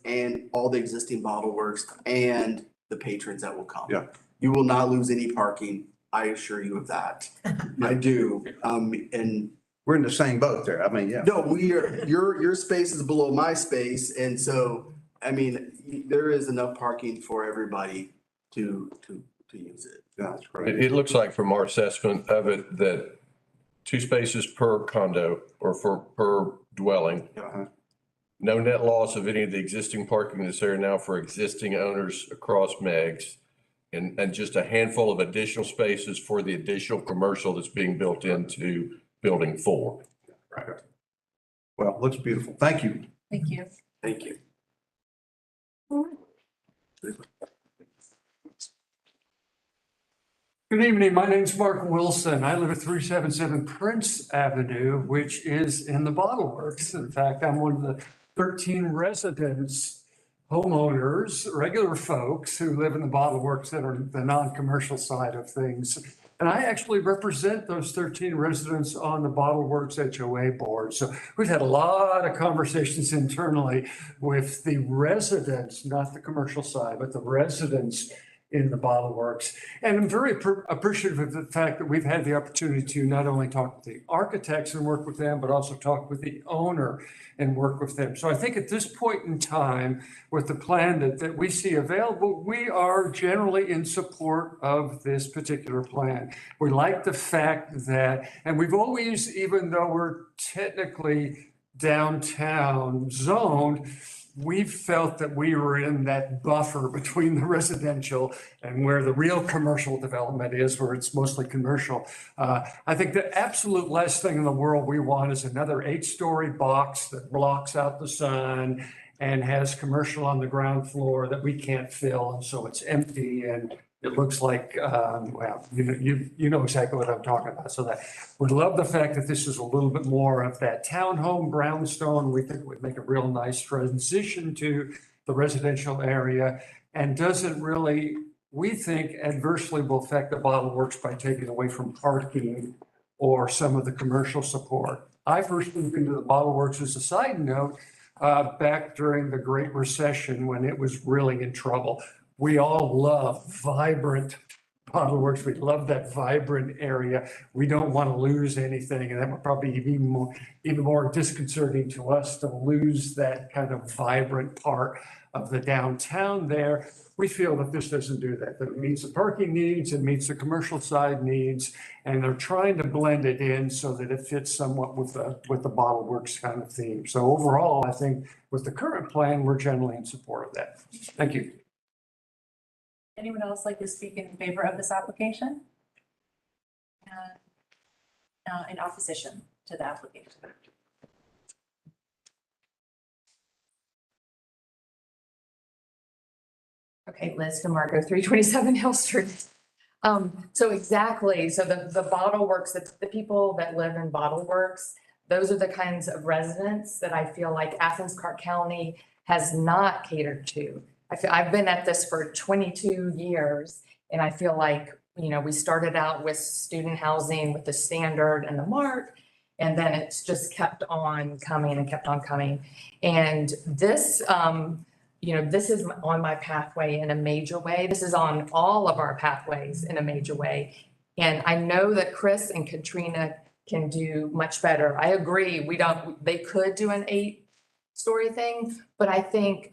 and all the existing bottle works and the patrons that will come. Yeah. You will not lose any parking. I assure you of that. I do. And We're in the same boat there. I mean, yeah. no, your space is below my space. And so, I mean, there is enough parking for everybody to use it. Yeah, that's great. It looks like from our assessment of it that 2 spaces per condo or per dwelling. Uh-huh. No net loss of any of the existing parking that's there now for existing owners across Meg's. And just a handful of additional spaces for the additional commercial that's being built into building 4. Right. Well, looks beautiful. Thank you. Thank you. Thank you. Good evening. My name's Mark Wilson. I live at 377 Prince Avenue, which is in the Bottle Works. In fact, I'm one of the 13 residents, homeowners, regular folks who live in the Bottle Works that are the non-commercial side of things. And I actually represent those 13 residents on the Bottle Works HOA board. So we've had a lot of conversations internally with the residents, not the commercial side, but the residents in the Bottle Works. And I'm very appreciative of the fact that we've had the opportunity to not only talk with the architects and work with them, but also talk with the owner and work with them. So I think at this point in time, with the plan that we see available, we are generally in support of this particular plan. We like the fact that, and we've always, even though we're technically downtown zoned, we felt that we were in that buffer between the residential and where the real commercial development is, where it's mostly commercial. I think the absolute last thing in the world we want is another 8-story box that blocks out the sun and has commercial on the ground floor that we can't fill. And so it's empty and it looks like, well, you know exactly what I'm talking about. So that we love the fact that this is a little bit more of that townhome brownstone. We think it would make a real nice transition to the residential area and doesn't really we think adversely will affect the bottle works by taking away from parking or some of the commercial support. I first moved into the bottle works, as a side note, back during the Great Recession when it was really in trouble. We all love vibrant bottle works. We love that vibrant area. We don't want to lose anything. And that would probably be even more disconcerting to us to lose that kind of vibrant part of the downtown there. We feel that this doesn't do that, that it meets the parking needs, it meets the commercial side needs, and they're trying to blend it in so that it fits somewhat with the bottle works kind of theme. So overall, I think with the current plan, we're generally in support of that. Thank you. Anyone else like to speak in favor of this application? In opposition to the application? Okay, Liz DeMarco, 327 Hill Street. So exactly, so the bottle works, the people that live in bottle works, those are the kinds of residents that I feel like Athens-Clarke County has not catered to. I've been at this for 22 years, and I feel like, you know, we started out with student housing with the Standard and the Mart, and then it's just kept on coming and kept on coming. And this, you know, this is on my pathway in a major way. This is on all of our pathways in a major way. And I know that Chris and Katrina can do much better. I agree. They could do an 8-story thing, but I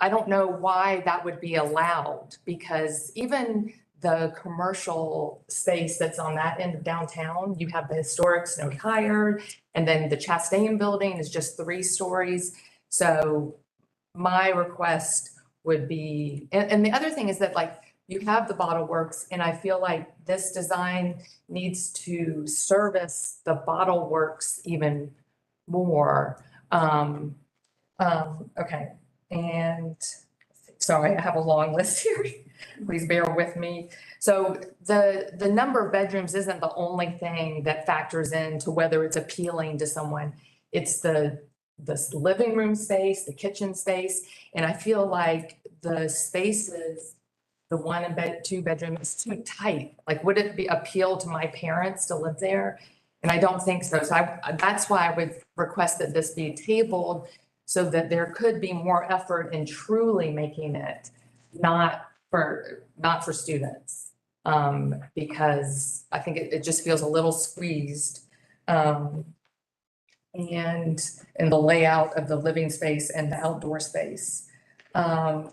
don't know why that would be allowed, because even the commercial space that's on that end of downtown, you have the historic Snowy Higher, and then the Chastain building is just 3 stories. So my request would be, and the other thing is that, like, you have the bottle works, and I feel like this design needs to service the bottle works even more. Okay, and sorry, I have a long list here. Please bear with me. So the number of bedrooms isn't the only thing that factors into whether it's appealing to someone. It's the living room space, the kitchen space, and I feel like the spaces, the 1 and 2 bedroom is too tight. Like, would it appeal to my parents to live there? And I don't think so. So that's why I would request that this be tabled, so that there could be more effort in truly making it not for students. Because I think it just feels a little squeezed. And in the layout of the living space and the outdoor space. And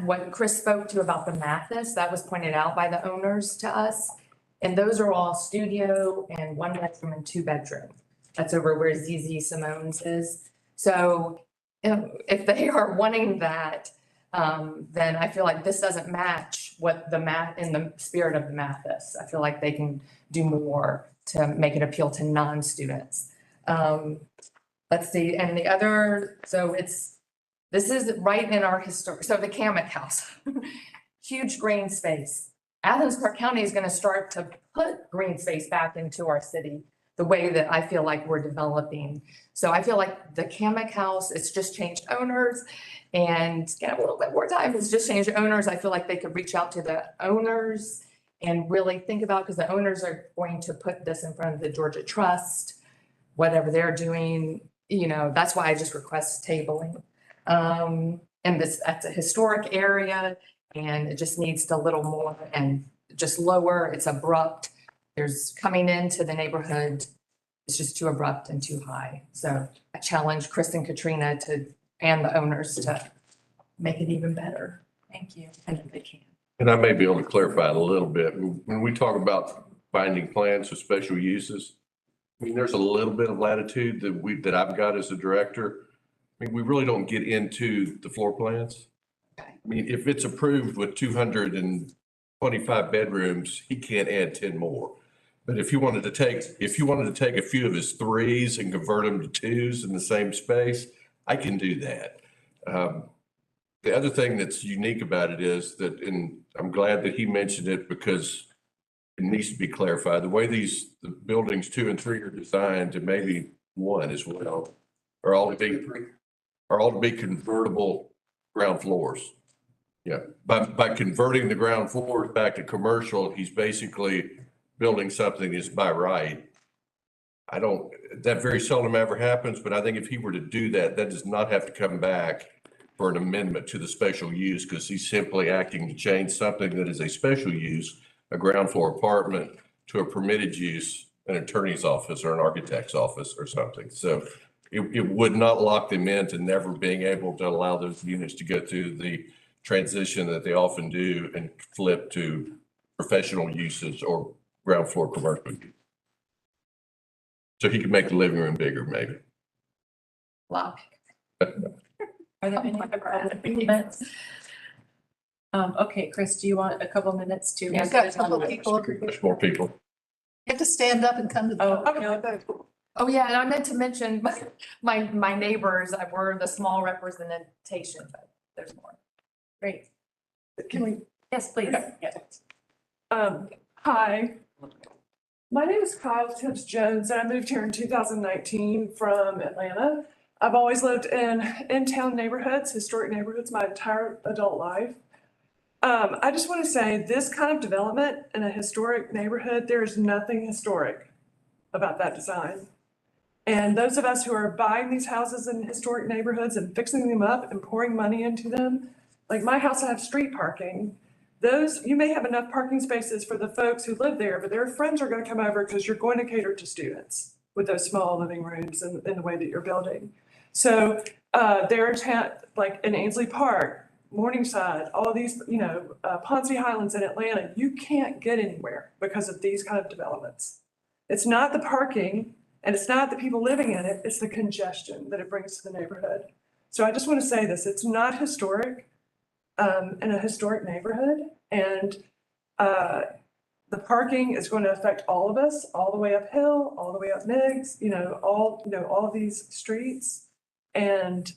what Chris spoke to about the Mathis, that was pointed out by the owners to us. And those are all studio and 1 bedroom and 2 bedroom. That's over where ZZ Simone's is. So if they are wanting that, then I feel like this doesn't match what in the spirit of the Mathis. I feel like they can do more to make it appeal to non-students. Let's see, and the other, so this is right in our historic, so the Kamek House, huge green space. Athens-Clarke County is going to start to put green space back into our city the way that I feel like we're developing. So I feel like the Kamek House, it's just changed owners, and a little bit more time, it's just changed owners. I feel like they could reach out to the owners and really think about, because the owners are going to put this in front of the Georgia Trust, whatever they're doing, you know, that's why I just request tabling. And that's a historic area, and it just needs a little more and just lower. It's abrupt. There's coming into the neighborhood. It's just too abrupt and too high. So I challenge Chris and Katrina and the owners to make it even better. Thank you. I think they can. And I may be able to clarify it a little bit. When we talk about finding plans for special uses, I mean, there's a little bit of latitude that I've got as a director. I mean, we really don't get into the floor plans. I mean, if it's approved with 225 bedrooms, he can't add 10 more. But if you wanted to take a few of his 3s and convert them to 2s in the same space, I can do that. The other thing that's unique about it is that, and I'm glad that he mentioned it because it needs to be clarified, the way the buildings 2 and 3 are designed, and maybe 1 as well, are all to be convertible ground floors. Yeah, by converting the ground floor back to commercial, he's basically building something that's by right. That very seldom ever happens, but I think if he were to do that, that does not have to come back for an amendment to the special use, because he's simply acting to change something that is a special use, a ground floor apartment, to a permitted use, an attorney's office or an architect's office or something. So it would not lock them into never being able to allow those units to go through the transition that they often do and flip to professional uses or ground floor commercial use. So he could make the living room bigger, maybe. Lock. Are there any other public comments? Okay, Chris, do you want a couple minutes to? We've got a couple of people. Much more people. You have to stand up and come to the. Oh, yeah, and I meant to mention my neighbors, were the small representation, but there's more. Great. Can we? Yes, please. Hi. My name is Kyle Tibbs Jones, and I moved here in 2019 from Atlanta. I've always lived in town neighborhoods, historic neighborhoods, my entire adult life. I just want to say this kind of development in a historic neighborhood, there is nothing historic about that design. And those of us who are buying these houses in historic neighborhoods and fixing them up and pouring money into them, like my house, I have street parking. You may have enough parking spaces for the folks who live there, but their friends are going to come over because you're going to cater to students with those small living rooms and the way that you're building. So like in Ainsley Park, Morningside, all these, Ponce Highlands in Atlanta, you can't get anywhere because of these kind of developments. It's not the parking and it's not the people living in it, it's the congestion that it brings to the neighborhood. So I just want to say this, it's not historic in a historic neighborhood, and the parking is going to affect all of us, all the way uphill, all the way up Meigs, all of these streets. And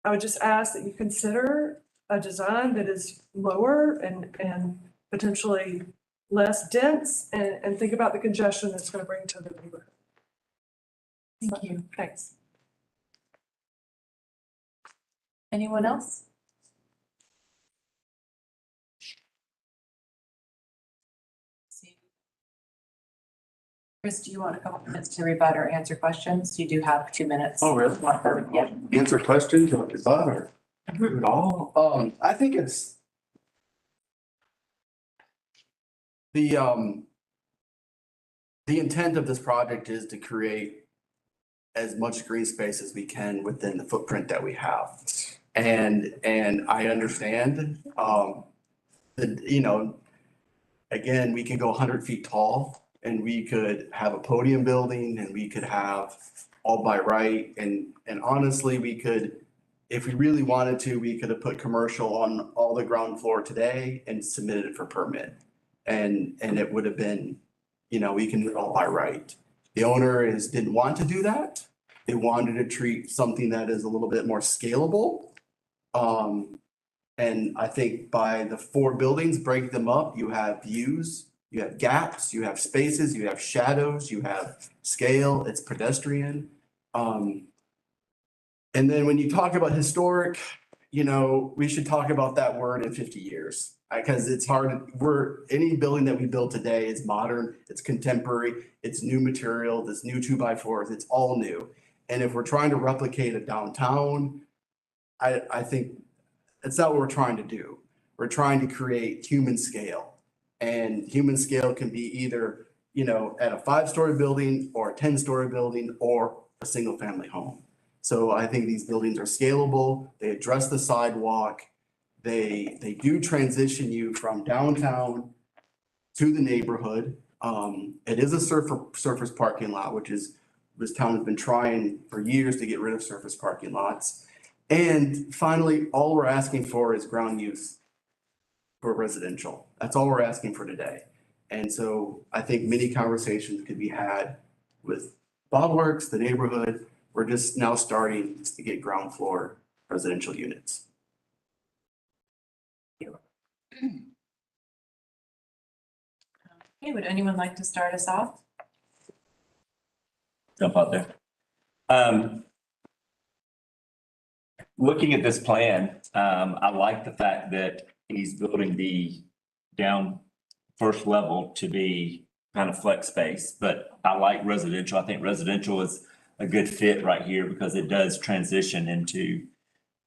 I would just ask that you consider a design that is lower and potentially less dense, and think about the congestion that's going to bring to the neighborhood. Thank you. Thanks. Anyone else? Chris, do you want a couple minutes to rebut or answer questions? You do have 2 minutes. Oh, really? Yeah. Answer questions or rebut or do it all? I think it's the intent of this project is to create as much green space as we can within the footprint that we have. And I understand, again, we can go 100 feet tall and we could have a podium building and we could have all by right. And honestly, we could, if we really wanted to, we could have put commercial on all the ground floor today and submitted it for permit. And it would have been, we can do it all by right. The owner didn't want to do that. They wanted to treat something that is a little bit more scalable. And I think by the 4 buildings, break them up, you have views, you have gaps, you have spaces, you have shadows, you have scale, it's pedestrian. And then when you talk about historic, we should talk about that word in 50 years. Because it's hard, any building that we build today is modern, it's contemporary, it's new material, it's new 2x4s, it's all new. And if we're trying to replicate a downtown, I think that's not what we're trying to do. We're trying to create human scale. And human scale can be either, at a 5-story building or a 10-story building or a single family home. So I think these buildings are scalable, they address the sidewalk, they do transition you from downtown to the neighborhood. It is a surface parking lot, which is, this town has been trying for years to get rid of surface parking lots. And finally, all we're asking for is ground use for residential. That's all we're asking for today. And so I think many conversations could be had with Bottleworks, the neighborhood. We're just now starting to get ground floor residential units. Okay, would anyone like to start us off? Jump out there. looking at this plan, I like the fact that he's building the down first level to be kind of flex space, but I like residential. I think residential is a good fit right here because it does transition into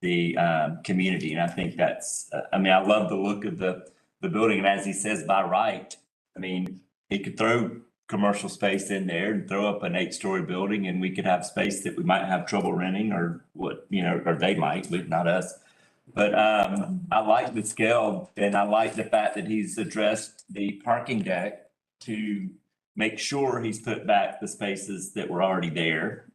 the community. And I think that's, I mean, I love the look of the building. And as he says, by right, I mean, he could throw commercial space in there and throw up an 8-story building and we could have space that we might have trouble renting or what, you know, or they might, but not us. But I like the scale and I like the fact that he's addressed the parking deck to make sure he's put back the spaces that were already there.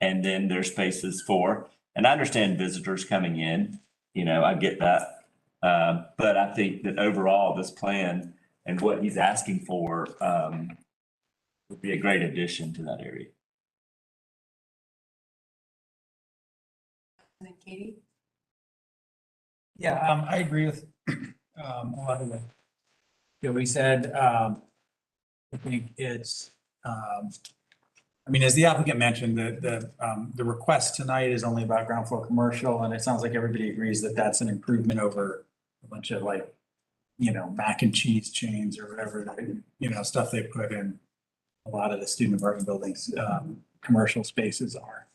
And then there's spaces for, and I understand visitors coming in, you know, I get that. But I think that overall this plan and what he's asking for would be a great addition to that area. And then Katie? Yeah, I agree with a lot of what Joey said. I think it's, I mean, as the applicant mentioned, the request tonight is only about ground floor commercial, and it sounds like everybody agrees that that's an improvement over a bunch of like, you know, mac and cheese chains or whatever, you know, stuff they put in a lot of the student apartment buildings, commercial spaces are.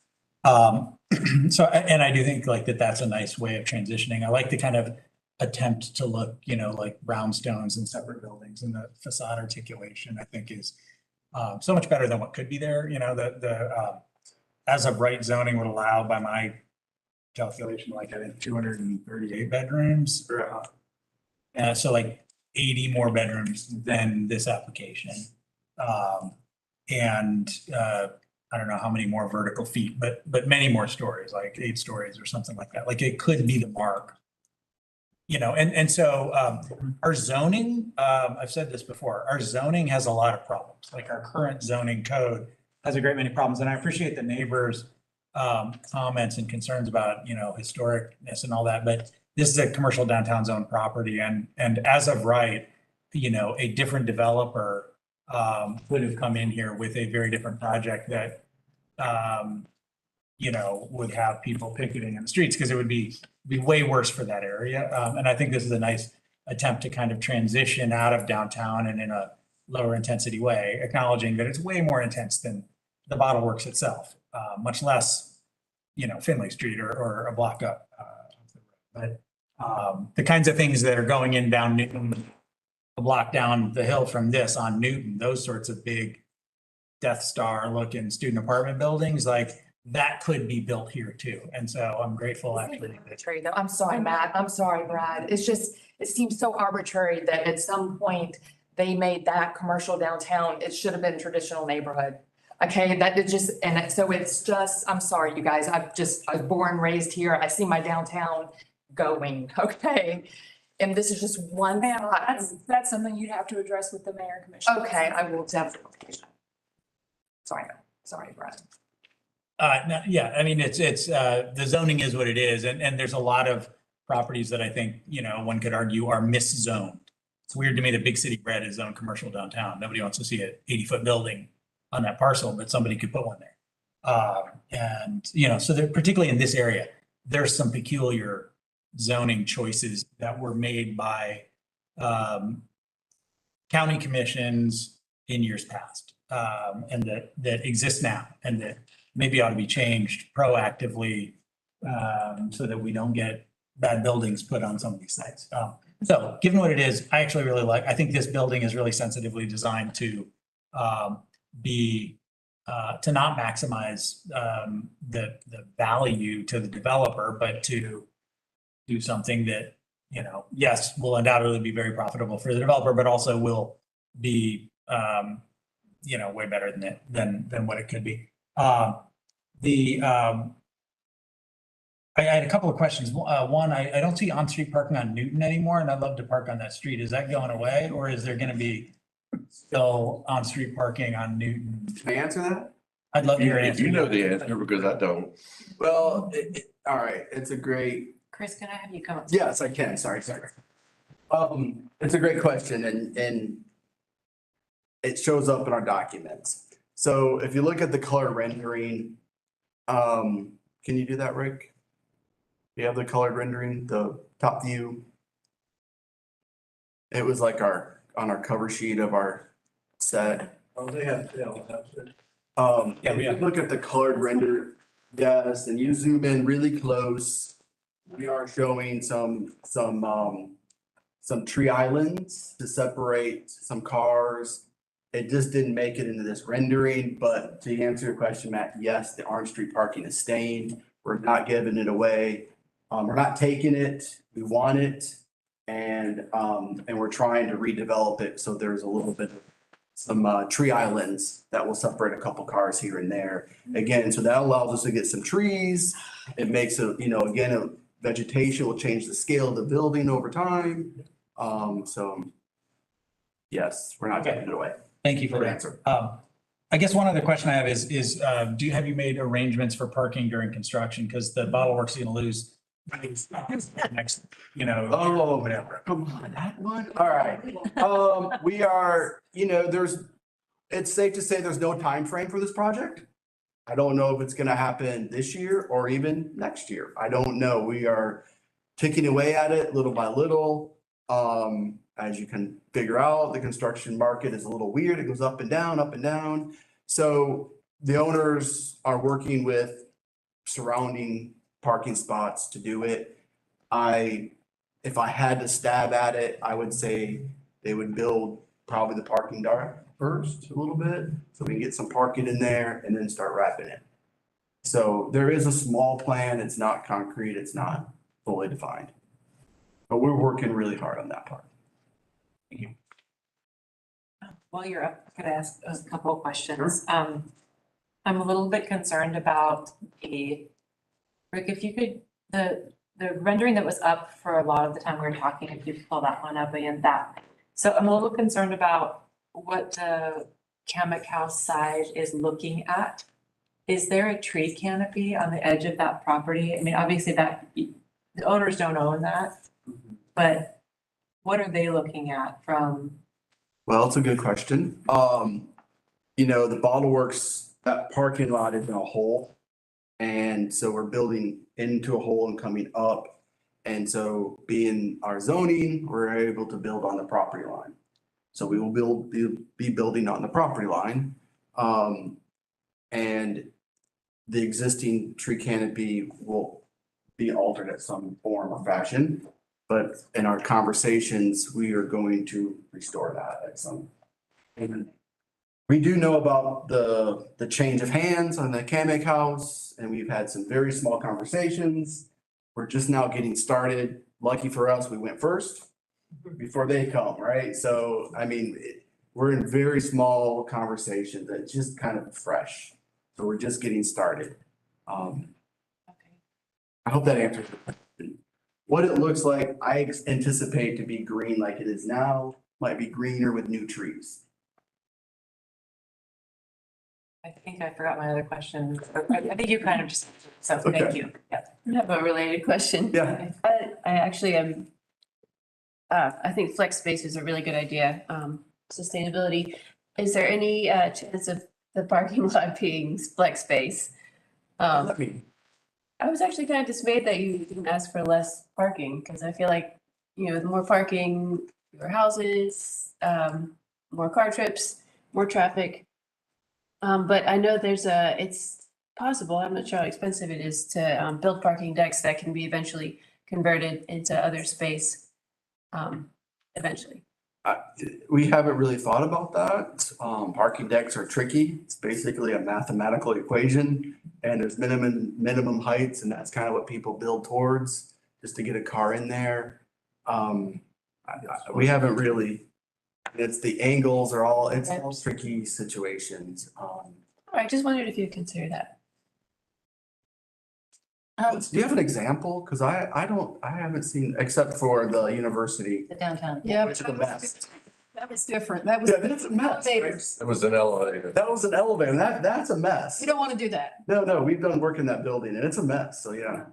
So, and I do think like that's a nice way of transitioning. I like the kind of attempt to look, you know, like brownstones in separate buildings, and the facade articulation, I think is so much better than what could be there. You know, the as of right zoning would allow, by my calculation, like I think 238 bedrooms. So like 80 more bedrooms than this application. I don't know how many more vertical feet, but many more stories, like 8 stories or something like that. Like it could be the mark. You know, and so our zoning, I've said this before, our zoning has a lot of problems. Like our current zoning code has a great many problems. And I appreciate the neighbors' comments and concerns about, you know, historicness and all that. But this is a commercial downtown zone property. And as of right, you know, a different developer would have come in here with a very different project that, you know, would have people picketing in the streets because it would be way worse for that area. And I think this is a nice attempt to kind of transition out of downtown and in a lower intensity way, acknowledging that it's way more intense than the Bottle Works itself, much less, you know, Finley Street or a block up. But the kinds of things that are going in down Newton, a block down the hill from this on Newton, those sorts of big Death Star looking student apartment buildings, like that could be built here too. And so I'm grateful actually. Arbitrary though. I'm sorry, Matt. I'm sorry, Brad. It's just, it seems so arbitrary that at some point they made that commercial downtown. It should have been traditional neighborhood. Okay, that is just, so it's just, I'm sorry, you guys. I was born, raised here. I see my downtown going, okay? And this is just one. Ma'am, that's something you'd have to address with the mayor and commission. Okay, I will definitely. Sorry, Brad. No, yeah, I mean, it's the zoning is what it is. And there's a lot of properties that I think, you know, one could argue are miszoned. It's weird to me that Big City Bread is zoned commercial downtown. Nobody wants to see an 80-foot building on that parcel, but somebody could put one there. And, you know, so particularly in this area, there's some peculiar zoning choices that were made by county commissions in years past, and that exist now, and that maybe ought to be changed proactively, so that we don't get bad buildings put on some of these sites. So given what it is, I actually really I think this building is really sensitively designed to to not maximize the value to the developer, but to do something that, you know, yes, will undoubtedly be very profitable for the developer, but also will be, you know, way better than what it could be. I had a couple of questions. One, I don't see on-street parking on Newton anymore, and I'd love to park on that street. Is that going away, or is there going to be still on-street parking on Newton? Can I answer that? I'd love to hear an answer. You know the answer because I don't. Well, all right, it's a great. Chris, can I have you come up? Yes, I can. Sorry. It's a great question, and it shows up in our documents. So if you look at the color rendering, can you do that, Rick? You have the colored rendering, the top view. It was like on our cover sheet of our set. Oh, they have it. Yeah, we look at the colored render, yes, and you zoom in really close. We are showing some tree islands to separate some cars. It just didn't make it into this rendering, but to answer your question, Matt, yes, the Orange Street parking is staying. We're not giving it away. We're not taking it. We want it. And we're trying to redevelop it. So there's a little bit of some tree islands that will separate a couple cars here and there. Again, so that allows us to get some trees. It makes it, again, vegetation will change the scale of the building over time. So yes, we're not giving it away. Thank you for Good that. answer. I guess one other question I have is, have you made arrangements for parking during construction? Because the Bottle Works is gonna lose next, Oh, whatever. Come on, that one. All right. We are, it's safe to say there's no time frame for this project. I don't know if it's gonna happen this year or even next year. I don't know. We are ticking away at it little by little. As you can figure out, the construction market is a little weird. It goes up and down, up and down. So the owners are working with surrounding parking spots to do it. If I had to stab at it, I would say they would build probably the parking dar first a little bit, so we can get some parking in there and then start wrapping it. So there is a small plan. It's not concrete. It's not fully defined. But we're working really hard on that part. While you're up, could I ask a couple of questions? I'm a little bit concerned about Rick, if you could, the rendering that was up for a lot of the time we were talking, if you could pull that one up again, that. So I'm a little concerned about what the Kamek House side is looking at. Is there a tree canopy on the edge of that property? I mean, obviously the owners don't own that, but what are they looking at from? Well, it's a good question. The Bottle Works, that parking lot is in a hole. And so we're building into a hole and coming up. And so being our zoning, we're able to build on the property line. So we will be building on the property line. And the existing tree canopy will be altered at some form or fashion. But in our conversations, we are going to restore that at some. We do know about the change of hands on the Kamek House, and we've had some very small conversations. We're just now getting started. Lucky for us, we went first before they come, right? So, we're in very small conversations that's just kind of fresh. So we're just getting started. I hope that answers the question. What it looks like, I anticipate to be green like it is now, might be greener with new trees. I think I forgot my other question. I think you kind of just, so thank you. Yeah. I have a related question. Yeah. I actually am, I think flex space is a really good idea. Sustainability. Is there any chance of the parking lot being flex space? I was actually kind of dismayed that you didn't ask for less parking, because I feel like, the more parking, fewer houses, more car trips, more traffic. But I know it's possible, I'm not sure how expensive it is to build parking decks that can be eventually converted into other space eventually. We haven't really thought about that. Parking decks are tricky. It's basically a mathematical equation, and there's minimum heights, and that's kind of what people build towards, just to get a car in there. We haven't really, it's the angles are all, it's all tricky situations. I just wondered if you'd consider that. Do you have an example? Because I haven't seen, except for the university. The downtown. Yeah. Which is a mess. That was different. That was. Yeah, that's a mess. Elevators. It was an elevator. That was an elevator. That's a mess. You don't want to do that. No, we've done work in that building and it's a mess. So, yeah.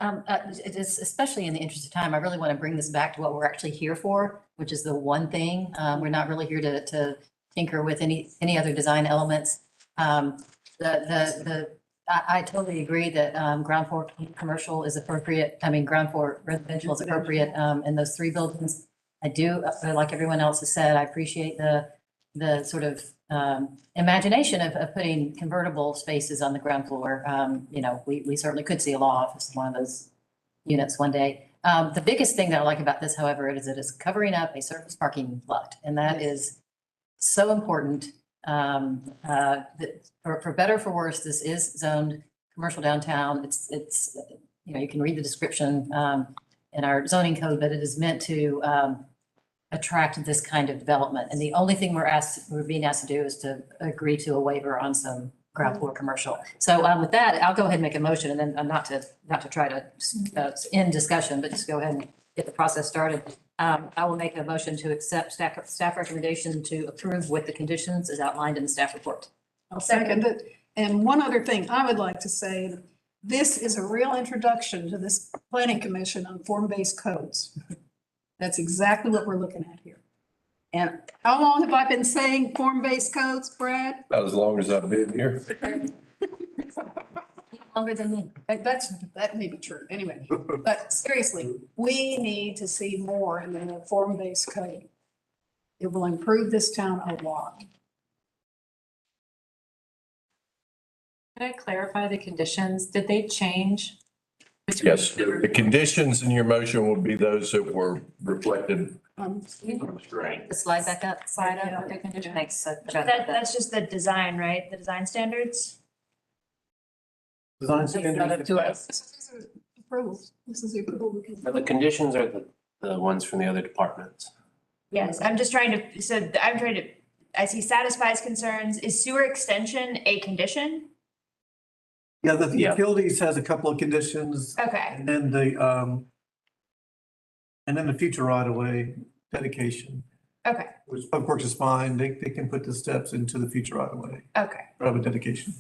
It is, especially in the interest of time, I really want to bring this back to what we're actually here for, which is the one thing. We're not really here to tinker with any other design elements. The I totally agree that ground floor commercial is appropriate. I mean, ground floor residential is appropriate in those three buildings. I do, like everyone else has said, I appreciate the sort of imagination of putting convertible spaces on the ground floor. You know, we certainly could see a law office in one of those units one day. The biggest thing that I like about this, however, is it is covering up a surface parking lot, and that is so important. For better or for worse, this is zoned commercial downtown. It's you know, you can read the description in our zoning code, but it is meant to attract this kind of development. And the only thing we're being asked to do is to agree to a waiver on some ground floor commercial. So with that, I'll go ahead and make a motion, and then not to try to end discussion, but just go ahead and get the process started. I will make a motion to accept staff recommendation to approve with the conditions as outlined in the staff report. I'll second it. And one other thing I would like to say, this is a real introduction to this planning commission on form-based codes. That's exactly what we're looking at here. And how long have I been saying form-based codes, Brad? About as long as I've been here. Longer than me. That may be true, anyway. But seriously, we need to see more in the form-based code. It will improve this town a lot. Can I clarify the conditions? Did they change? Yes, the conditions in your motion will be those that were reflected on the screen. The slide back up. Slide up with the condition. Thanks. That's just the design, right? The design standards? Design standards. To us. This is approval. This is the approval. The conditions are the ones from the other departments. Yes, I'm trying to, I see satisfies concerns. Is sewer extension a condition? Yeah, the utilities has a couple of conditions. Okay. And then the future right of way dedication. Okay. Which Public Works is fine. They can put the steps into the future right of way. Okay. Right of way dedication.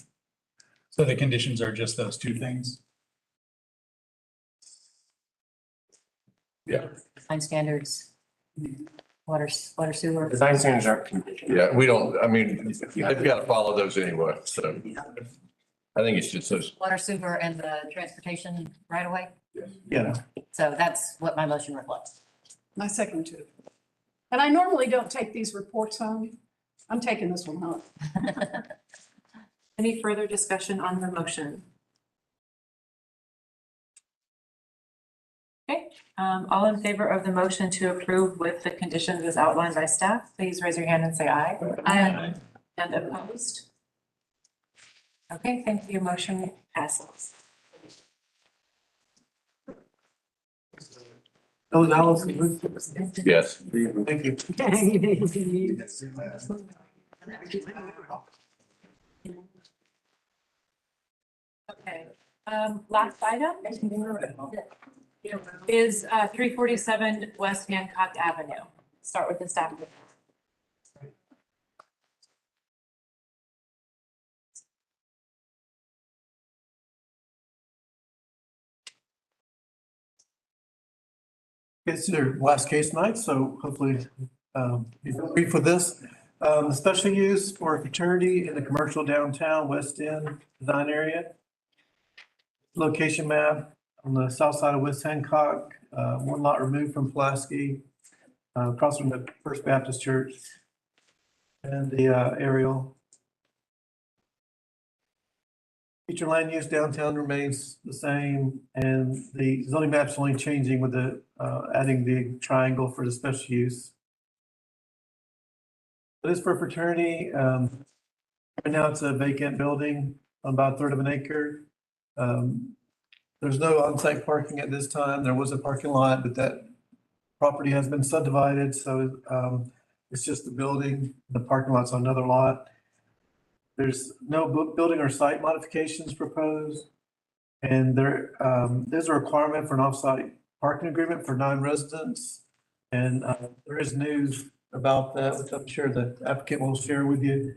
So the conditions are just those two things? Yeah. Design standards, water sewer. Design standards aren't conditions. Yeah, we don't, I mean, they've got to follow those anyway, so I think it's just those. Water sewer and the transportation right away. Yeah. So that's what my motion reflects. My second too. And I normally don't take these reports home. I'm taking this one home. Any further discussion on the motion? Okay, all in favor of the motion to approve with the conditions as outlined by staff, please raise your hand and say aye. Aye. And opposed? Okay, thank you. Motion passes. Oh, now it's. Yes. Thank you. Okay, last item is 347 West Hancock Avenue. Start with the staff. It's their last case night, so hopefully you're free for this. Special use for a fraternity in the commercial downtown West End design area. Location map on the south side of West Hancock, one lot removed from Pulaski, across from the First Baptist Church. And the aerial. Future land use downtown remains the same, and the zoning map's only changing with the adding the triangle for the special use. It is for fraternity. Right now it's a vacant building on about a third of an acre. There's no on-site parking at this time. There was a parking lot, but that property has been subdivided, so it's just the building. The parking lot's on another lot. There's no building or site modifications proposed. And there's a requirement for an off-site parking agreement for non-residents. And there is news about that, which I'm sure the applicant will share with you.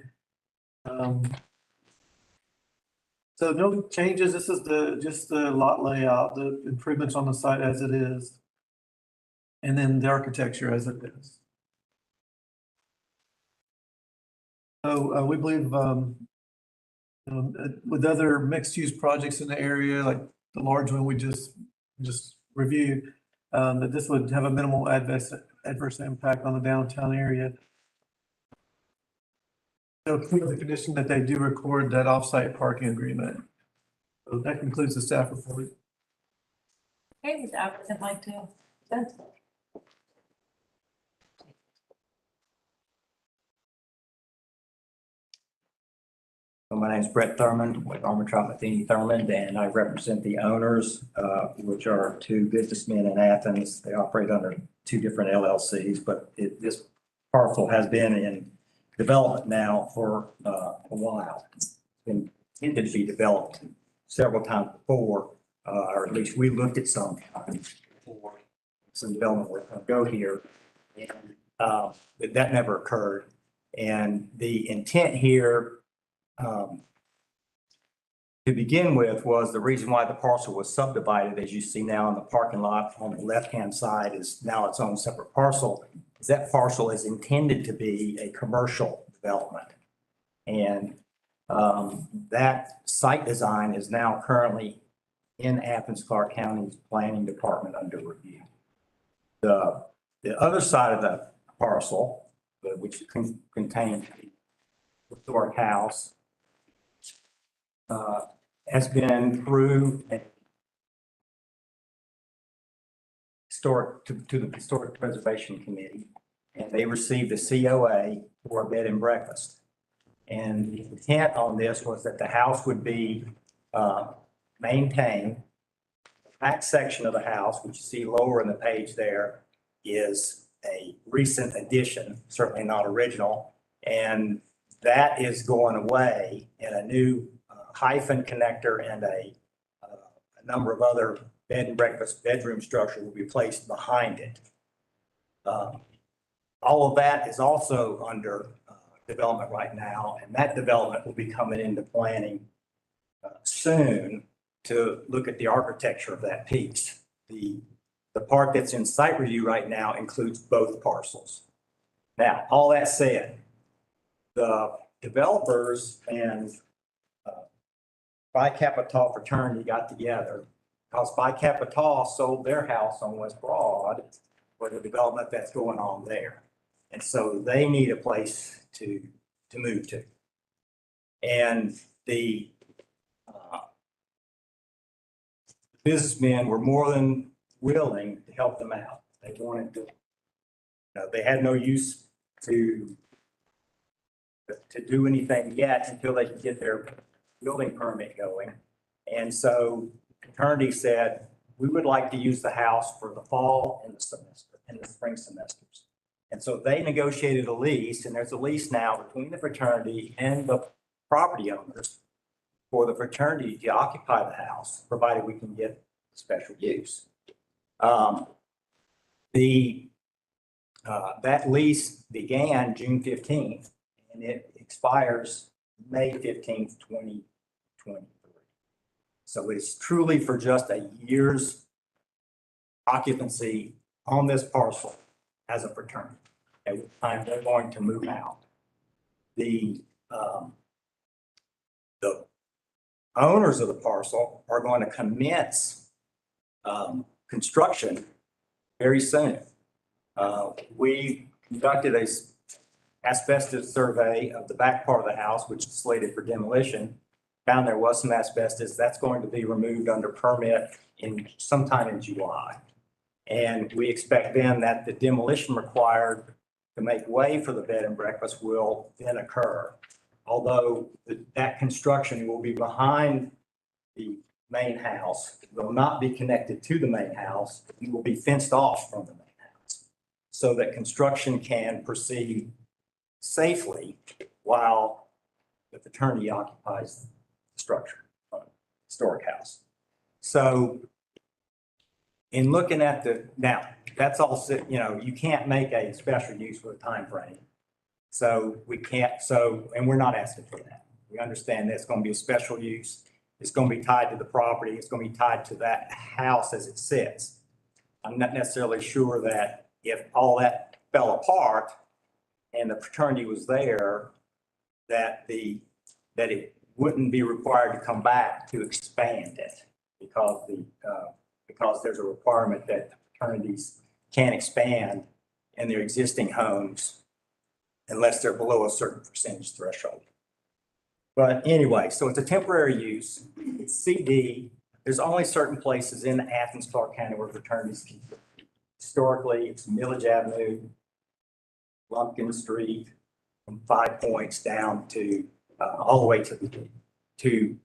So no changes. This is just the lot layout, the improvements on the site as it is. And then the architecture as it is. So we believe the With other mixed-use projects in the area, like the large one we just reviewed, that this would have a minimal adverse impact on the downtown area. So with the condition that they do record that off-site parking agreement. So that concludes the staff report. Okay, would the applicant like to present? My name is Brett Thurman with Armitage Matheny Thurman, and I represent the owners, which are two businessmen in Athens. They operate under two different LLCs, but this parcel has been in development now for a while. It's been intended to be developed several times before, or at least we looked at some before some development was going to go here, and but that never occurred. And the intent here, to begin with, was the reason why the parcel was subdivided, as you see now in the parking lot on the left-hand side, is now its own separate parcel. Is that parcel is intended to be a commercial development. And that site design is now currently in Athens-Clarke County's Planning Department under review. The other side of the parcel, which contains the historic house, has been through a to the Historic Preservation Committee, and they received a COA for a bed and breakfast. And the intent on this was that the house would be maintained. The back section of the house, which you see lower in the page there, is a recent addition, certainly not original, and that is going away, and a new hyphen connector and a number of other bed and breakfast bedroom structure will be placed behind it. All of that is also under development right now, and that development will be coming into planning soon to look at the architecture of that piece. The part that's in site review right now includes both parcels. Now, all that said, the developers and Phi Kappa Tau fraternity got together because Phi Kappa Tau sold their house on West Broad for the development that's going on there. And so they need a place to move to. And the businessmen were more than willing to help them out. They wanted to, they had no use to do anything yet until they could get their building permit going. And so the fraternity said, we would like to use the house for the fall and the semester and the spring semesters. And so they negotiated a lease, and there's a lease now between the fraternity and the property owners for the fraternity to occupy the house, provided we can get special use. That lease began June 15th, and it expires May 15th, 2023. So it's truly for just a year's occupancy on this parcel as a fraternity. At which time they're going to move out. The owners of the parcel are going to commence construction very soon. We conducted a asbestos survey of the back part of the house, which is slated for demolition. Found there was some asbestos. That's going to be removed under permit sometime in July. And we expect then that the demolition required to make way for the bed and breakfast will then occur. Although that construction will be behind the main house, will not be connected to the main house, it will be fenced off from the main house so that construction can proceed safely while the fraternity occupies the structure, historic house. So in looking at now, that's all, you can't make a special use with a time frame. So we can't, and we're not asking for that. We understand that it's going to be a special use. It's going to be tied to the property. It's going to be tied to that house as it sits. I'm not necessarily sure that if all that fell apart and the fraternity was there, that wouldn't be required to come back to expand it because there's a requirement that fraternities can't expand in their existing homes unless they're below a certain percentage threshold. But anyway, so it's a temporary use. It's CD. There's only certain places in Athens-Clarke County where fraternities can. Historically, it's Millage Avenue, Lumpkin Street, from 5 Points down to all the way to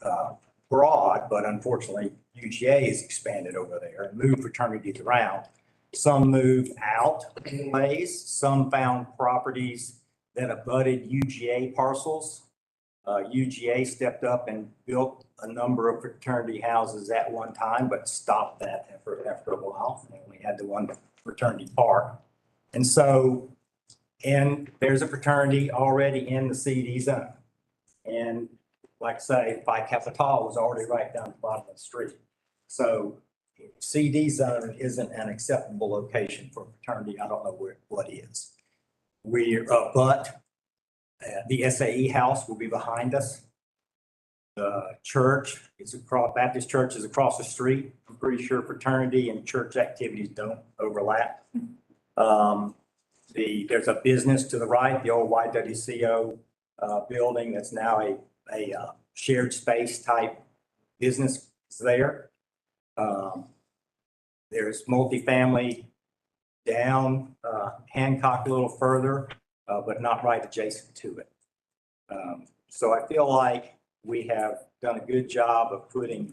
Broad, but unfortunately UGA has expanded over there and moved fraternities around. Some moved out ways, some found properties that abutted UGA parcels. UGA stepped up and built a number of fraternity houses at one time, but stopped that after a while. They only had the one fraternity park. And so, and there's a fraternity already in the CD zone. And like I say, Phi Kappa Tau was already right down the bottom of the street. So CD zone isn't an acceptable location for a fraternity. I don't know what is. But the SAE house will be behind us. The church is across, Baptist church is across the street. I'm pretty sure fraternity and church activities don't overlap. There's a business to the right, the old YWCO building that's now a shared space type business is there. There's multifamily down Hancock a little further, but not right adjacent to it. So I feel like we have done a good job of putting,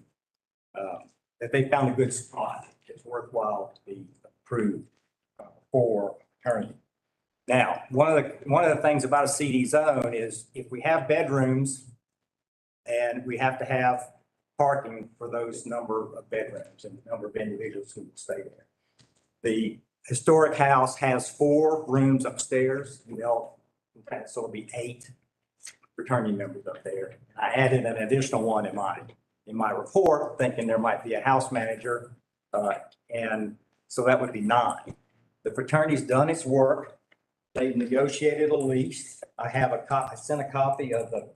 that they found a good spot. It's worthwhile to be approved for fraternity. Now, one of the things about a CD zone is if we have bedrooms and we have to have parking for those number of bedrooms and the number of individuals who will stay there. The historic house has 4 rooms upstairs. So it'll be 8 fraternity members up there. I added an additional one in my report, thinking there might be a house manager. And so that would be 9. The fraternity's done its work. They've negotiated a lease. I sent a copy of the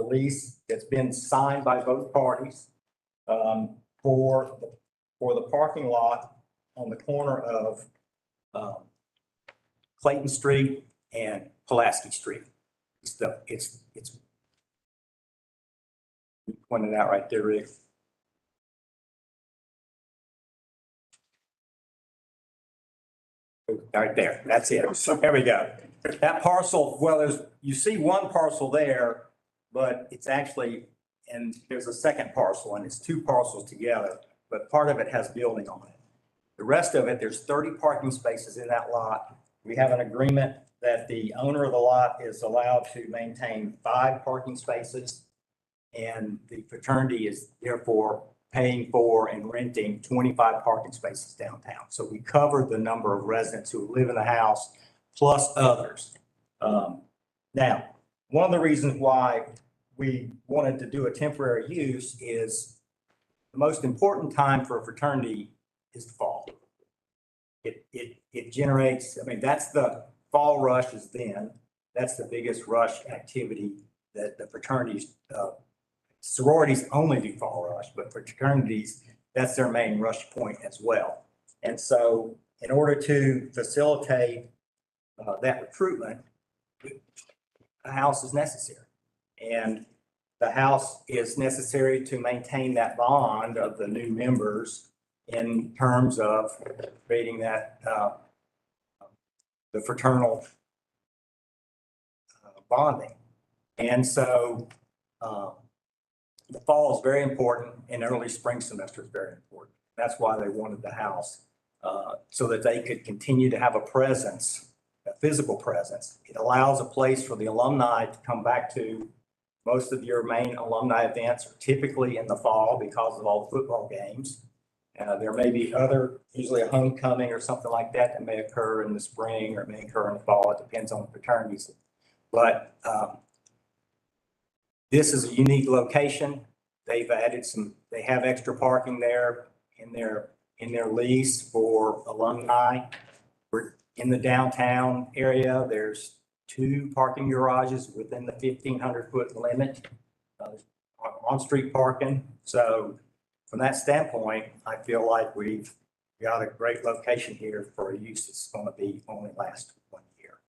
lease that's been signed by both parties for the parking lot on the corner of Clayton Street and Pulaski Street. It's you pointed out right there, Rick. Right there, that's it. There we go. That parcel, well, you see one parcel there, but it's actually, and there's a second parcel and it's 2 parcels together, but part of it has building on it. The rest of it, there's 30 parking spaces in that lot. We have an agreement that the owner of the lot is allowed to maintain 5 parking spaces, and the fraternity is therefore paying for and renting 25 parking spaces downtown. So we cover the number of residents who live in the house plus others. Now, one of the reasons why we wanted to do a temporary use is the most important time for a fraternity is the fall. It generates, I mean, that's the fall rush is then. That's the biggest rush activity that the fraternities, sororities only do fall rush, but fraternities, that's their main rush point as well. And so in order to facilitate that recruitment, a house is necessary. And the house is necessary to maintain that bond of the new members in terms of creating that, the fraternal bonding. And so the fall is very important and early spring semester is very important. That's why they wanted the house, so that they could continue to have a presence, a physical presence. It allows a place for the alumni to come back to. Most of your main alumni events are typically in the fall because of all the football games. There may be usually a homecoming or something like that that may occur in the spring or may occur in the fall. It depends on the fraternities. But this is a unique location. They've added they have extra parking there in their lease for alumni. We're in the downtown area. There's 2 parking garages within the 1,500-foot limit. on-street parking. So from that standpoint, I feel like we've got a great location here for a use that's going to be only last 1 year.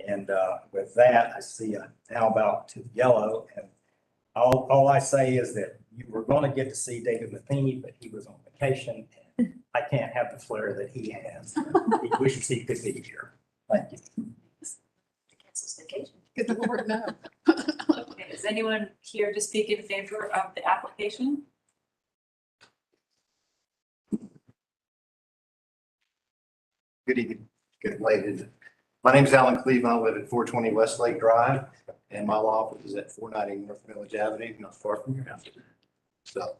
And with that, I see now about to yellow. And all I say is that you were going to get to see David Matheny, but he was on vacation. And I can't have the flair that he has. He wishes he could be here. Thank you. Cancels vacation. Good Lord, no. Okay, is anyone here to speak in favor of the application? Good evening. Good late. My name is Alan Cleveland. I live at 420 Westlake Drive, and my law office is at 490 North Village Avenue, not far from your house. So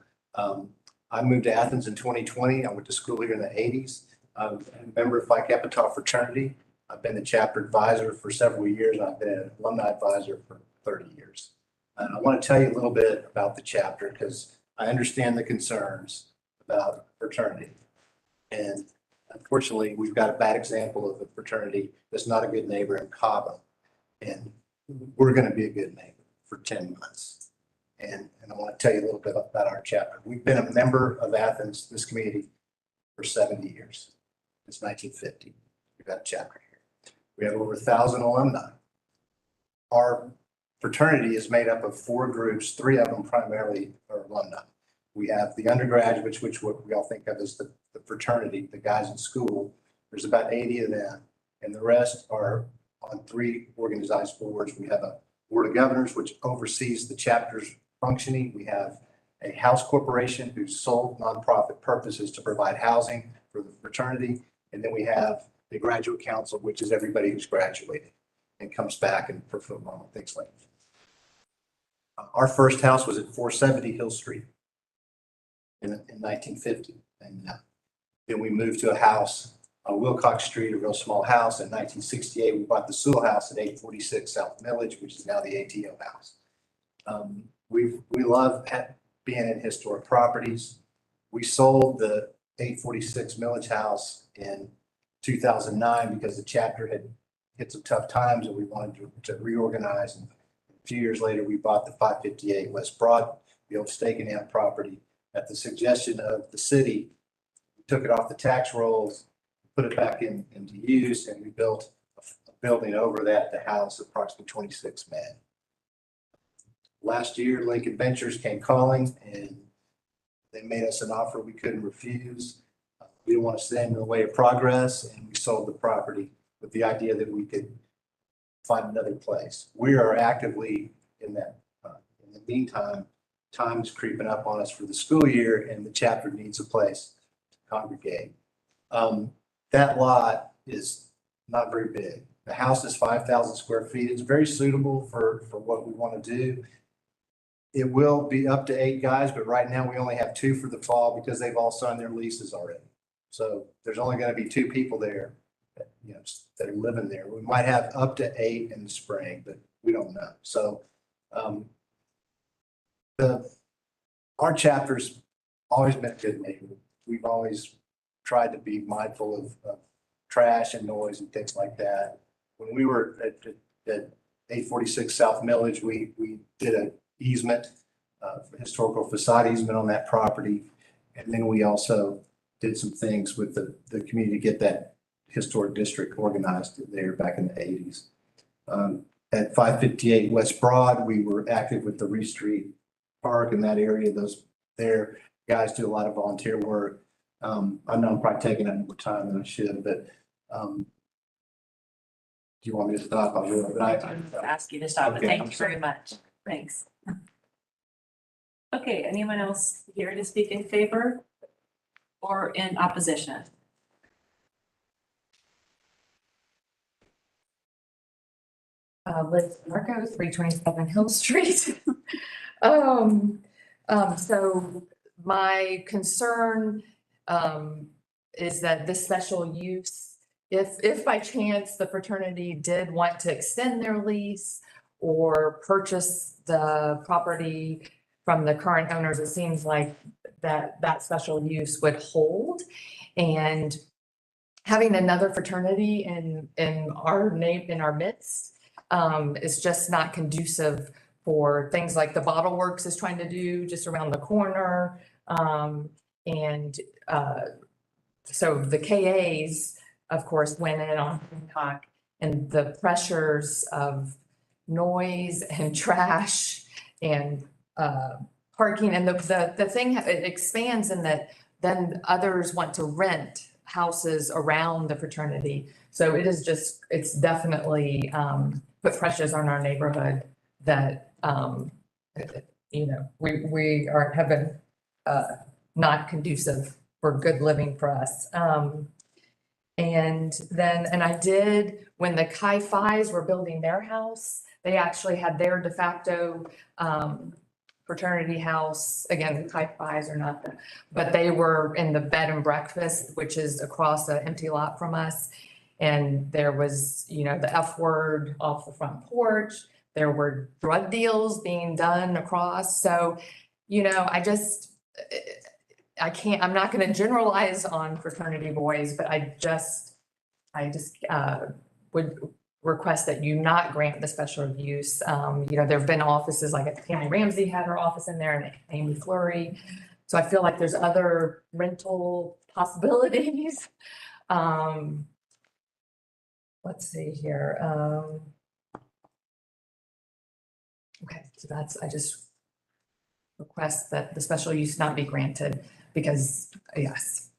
I moved to Athens in 2020. I went to school here in the 80s. I'm a member of Phi Kappa Tau fraternity. I've been the chapter advisor for several years. I've been an alumni advisor for 30 years. And I want to tell you a little bit about the chapter because I understand the concerns about fraternity. And unfortunately, we've got a bad example of a fraternity that's not a good neighbor in Cabo. And we're going to be a good neighbor for 10 months. And I want to tell you a little bit about our chapter. We've been a member of Athens, this community, for 70 years. Since 1950. We've got a chapter here. We have over 1,000 alumni. Our fraternity is made up of 4 groups. 3 of them primarily are alumni. We have the undergraduates, which what we all think of as the fraternity, the guys in school. There's about 80 of them, and the rest are on 3 organized boards. We have a board of governors, which oversees the chapter's functioning. We have a house corporation whose sole nonprofit purpose is to provide housing for the fraternity. And then we have the graduate council, which is everybody who's graduated and comes back and for football and things like that. Our first house was at 470 Hill Street in 1950. And then we moved to a house on Wilcox Street, a real small house. In 1968, we bought the Sewell House at 846 South Village, which is now the ATO house. We love being in historic properties. We sold the 846 Millage House in 2009 because the chapter had hit some tough times and we wanted to reorganize. And a few years later, we bought the 558 West Broad, the old Steak and Ham property. At the suggestion of the city, we took it off the tax rolls, put it back into use, and we built a building over that, the house, approximately 26 men. Last year, Lincoln Ventures came calling and they made us an offer we couldn't refuse. We didn't want to stand in the way of progress, and we sold the property with the idea that we could find another place. We are actively in that. In the meantime, time is creeping up on us for the school year, and the chapter needs a place to congregate. That lot is not very big. The house is 5,000 square feet. It's very suitable for what we want to do. It will be up to 8 guys, but right now we only have 2 for the fall because they've all signed their leases already. So there's only going to be 2 people there that, that are living there. We might have up to 8 in the spring, but we don't know. So our chapter's always been a good neighborhood. We've always tried to be mindful of trash and noise and things like that. When we were at 846 South Millage, we did an easement, historical facade easement on that property. And then we also did some things with the community to get that historic district organized there back in the 80s. At 558 West Broad, we were active with the Reed Street Park in that area. Those guys do a lot of volunteer work. I know I'm probably taking up more time than I should, but do you want me to stop? I will, but I ask you to stop, but Okay, thank I'm you very much. Thanks. Okay, anyone else here to speak in favor or in opposition? Liz Marco, 327 Hill Street. So my concern is that this special use, if by chance the fraternity did want to extend their lease or purchase the property from the current owners, it seems like that special use would hold. And having another fraternity in our midst is just not conducive for things like the Bottle Works is trying to do just around the corner. And so the KAs, of course, went in on Hancock, and the pressures of noise and trash and parking, and the thing, it expands in that then others want to rent houses around the fraternity. So it is just, it's definitely put pressures on our neighborhood that, we have been not conducive for good living for us. And I did, when the Chi Phis were building their house, they actually had their de facto fraternity house. Again, the Chi Phis are not, but they were in the bed and breakfast, which is across an empty lot from us. And there was, the F word off the front porch. There were drug deals being done across. So, I'm not going to generalize on fraternity boys, but I just would request that you not grant the special use. There've been offices like Tammy Ramsey had her office in there, and Amy Fleury. So I feel like there's other rental possibilities. Let's see here. Okay, so I just request that the special use not be granted because, yes.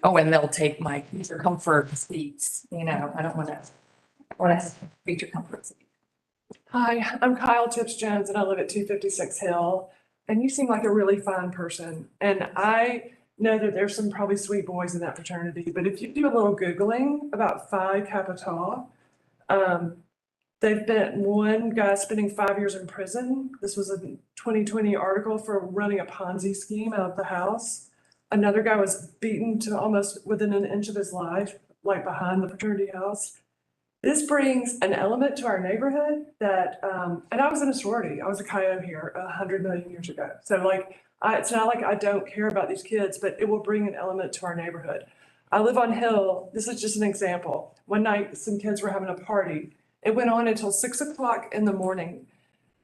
Oh, and they'll take my feature comfort seats, I don't want to have feature comfort seats. Hi, I'm Kyle Tips Jones and I live at 256 Hill. And you seem like a really fine person. And I know that there's some probably sweet boys in that fraternity, but if you do a little Googling about Phi Kappa Tau, they've been one guy spending 5 years in prison. This was a 2020 article for running a Ponzi scheme out of the house. Another guy was beaten to almost within an inch of his life, like behind the fraternity house. This brings an element to our neighborhood that, and I was in a sorority. I was a Chi here 100 million years ago. So it's not like I don't care about these kids, but it will bring an element to our neighborhood. I live on Hill. This is just an example. One night, some kids were having a party. It went on until 6 o'clock in the morning.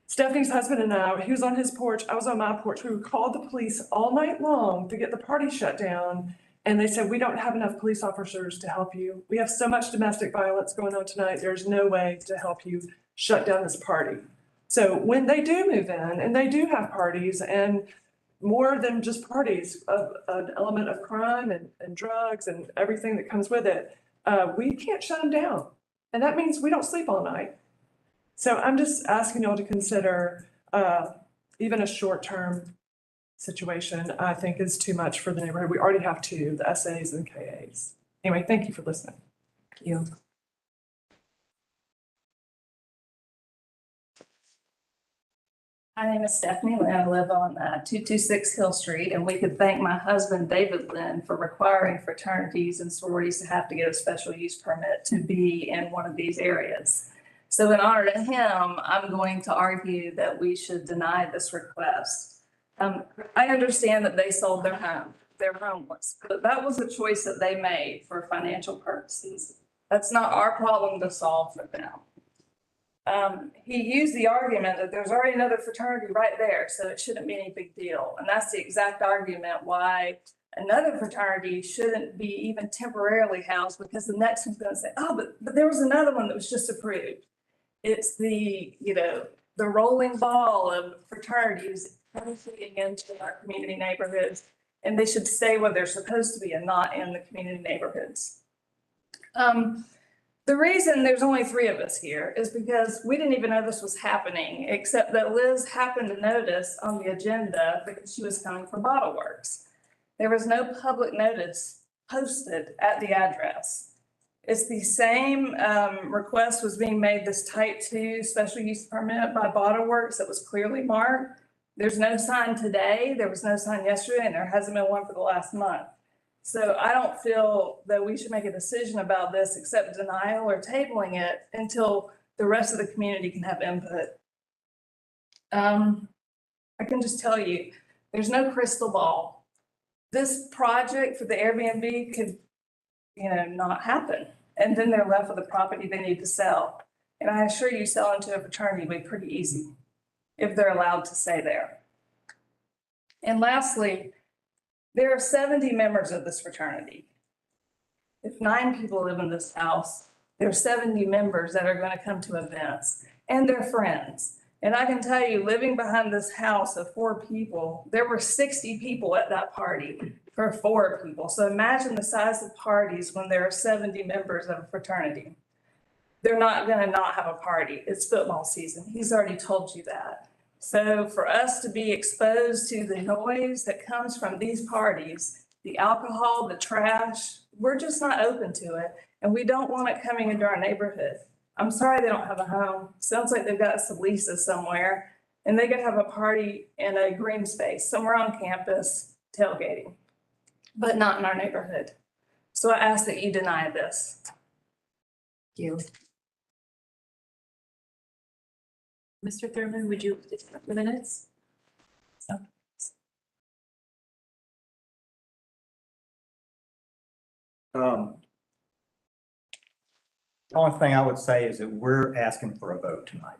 Stephanie's husband and I, he was on his porch, I was on my porch. We called the police all night long to get the party shut down. And they said, we don't have enough police officers to help you. We have so much domestic violence going on tonight. There's no way to help you shut down this party. So when they do move in and they do have parties and more than just parties, an element of crime and drugs and everything that comes with it, we can't shut them down. And that means we don't sleep all night. So I'm just asking y'all to consider even a short-term situation, I think is too much for the neighborhood. We already have two, the SAs and KAs. Anyway, thank you for listening. Thank you. My name is Stephanie Lynn. I live on 226 Hill Street, and we could thank my husband, David Lynn, for requiring fraternities and sororities to have to get a special use permit to be in one of these areas. So in honor to him, I'm going to argue that we should deny this request. I understand that they sold their home, they're homeless, but that was a choice that they made for financial purposes. That's not our problem to solve for them. He used the argument that there's already another fraternity right there, so it shouldn't be any big deal. And that's the exact argument why another fraternity shouldn't be even temporarily housed, because the next one's going to say, oh, but there was another one that was just approved. It's the rolling ball of fraternities feeding into our community neighborhoods, and they should stay where they're supposed to be and not in the community neighborhoods. The reason there's only 3 of us here is because we didn't even know this was happening, except that Liz happened to notice on the agenda because she was coming from Bottle Works. There was no public notice posted at the address. It's the same request was being made, this type 2 special use permit by Bottle Works that was clearly marked. There's no sign today, there was no sign yesterday, and there hasn't been one for the last month. So I don't feel that we should make a decision about this except denial or tabling it until the rest of the community can have input. I can just tell you, there's no crystal ball. This project for the Airbnb could, not happen. And then they're left with a property they need to sell. And I assure you, selling to a fraternity will be pretty easy. if they're allowed to stay there. And lastly, there are 70 members of this fraternity. If 9 people live in this house, there are 70 members that are going to come to events and their friends. And I can tell you, living behind this house of 4 people, there were 60 people at that party for 4 people. So imagine the size of parties when there are 70 members of a fraternity. They're not going to not have a party. It's football season. He's already told you that. So for us to be exposed to the noise that comes from these parties, the alcohol, the trash, we're just not open to it. And we don't want it coming into our neighborhood. I'm sorry they don't have a home. Sounds like they've got some leases somewhere and they could have a party in a green space somewhere on campus tailgating, but not in our neighborhood. So I ask that you deny this. Thank you. Mr. Thurman, would you, for minutes? The only thing I would say is that we're asking for a vote tonight.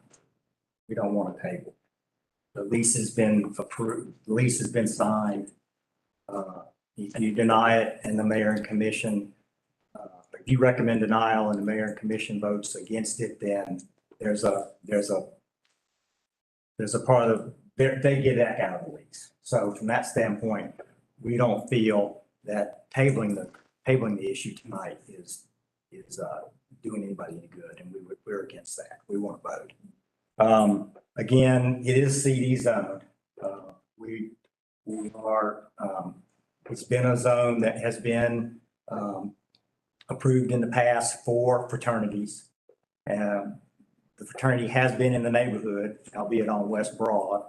We don't want a table. The lease has been approved, the lease has been signed. If you deny it and the mayor and commission, if you recommend denial and the mayor and commission votes against it, then there's a part of, they get that out of the lease. So from that standpoint, we don't feel that tabling the issue tonight is doing anybody any good, and we're against that. We want to vote. Again, it is CD zoned. We are, it's been a zone that has been approved in the past for fraternities. The fraternity has been in the neighborhood, albeit on West Broad.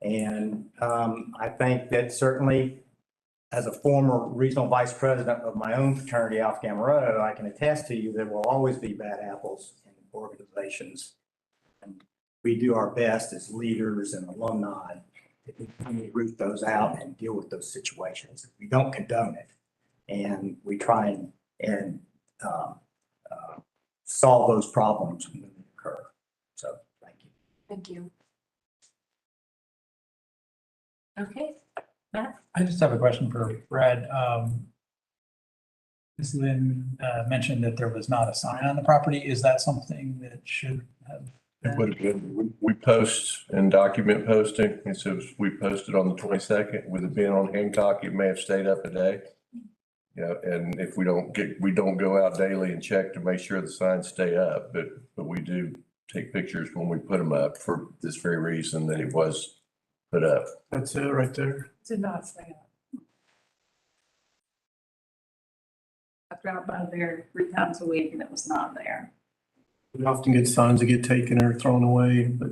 And I think that certainly as a former regional vice president of my own fraternity, Alpha Gamma Rho, I can attest to you there will always be bad apples in organizations. And we do our best as leaders and alumni to root those out and deal with those situations. We don't condone it. And we try and solve those problems when they occur. So thank you. Thank you. Okay, Matt? I just have a question for Brad. Ms. Lynn mentioned that there was not a sign on the property. Is that something that should have? It would have been, we post and document posting. It says we posted on the 22nd. With it being on Hancock, it may have stayed up a day. Yeah, and if we don't go out daily and check to make sure the signs stay up, but we do take pictures when we put them up for this very reason that it was put up. That's it right there. Did not say that. I drive by there 3 times a week and it was not there. We often get signs that get taken or thrown away, but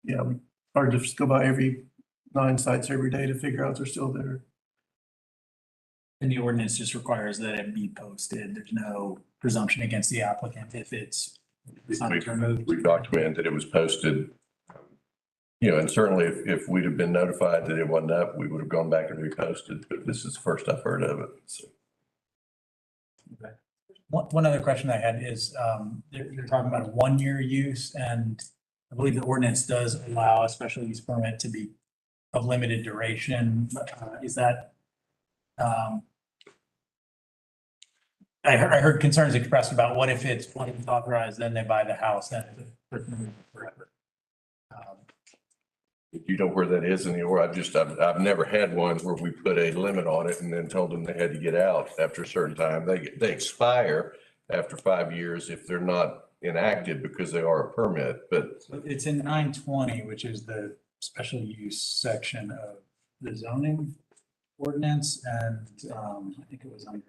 yeah, hard to just go by every 9 sites every day to figure out they're still there. And the ordinance just requires that it be posted. There's no presumption against the applicant if it's not removed. We documented that it was posted. You know, and certainly if we'd have been notified that it wasn't up, we would have gone back and reposted, but this is the first I've heard of it. So. Okay. One other question I had is, you're talking about a 1-year use, and I believe the ordinance does allow a special use permit to be of limited duration. Is that, I heard concerns expressed about what if it's authorized, then they buy the house, then it's forever. You know where that is in the order? I've never had one where we put a limit on it and then told them they had to get out after a certain time. They expire after 5 years if they're not enacted because they are a permit, but. It's in 920, which is the special use section of the zoning ordinance, and I think it was under.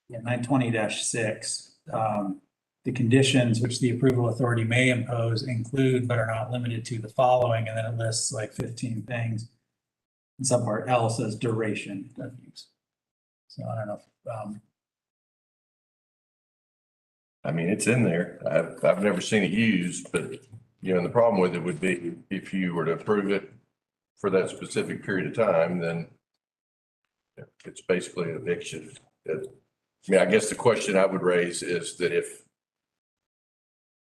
Yeah, 920-6. The conditions which the approval authority may impose include but are not limited to the following, and then it lists like 15 things. And subpart L says duration of use. So I don't know if, I mean, it's in there. I've never seen it used, but you know, the problem with it would be if you were to approve it for that specific period of time, then it's basically an eviction. I mean, I guess the question I would raise is that if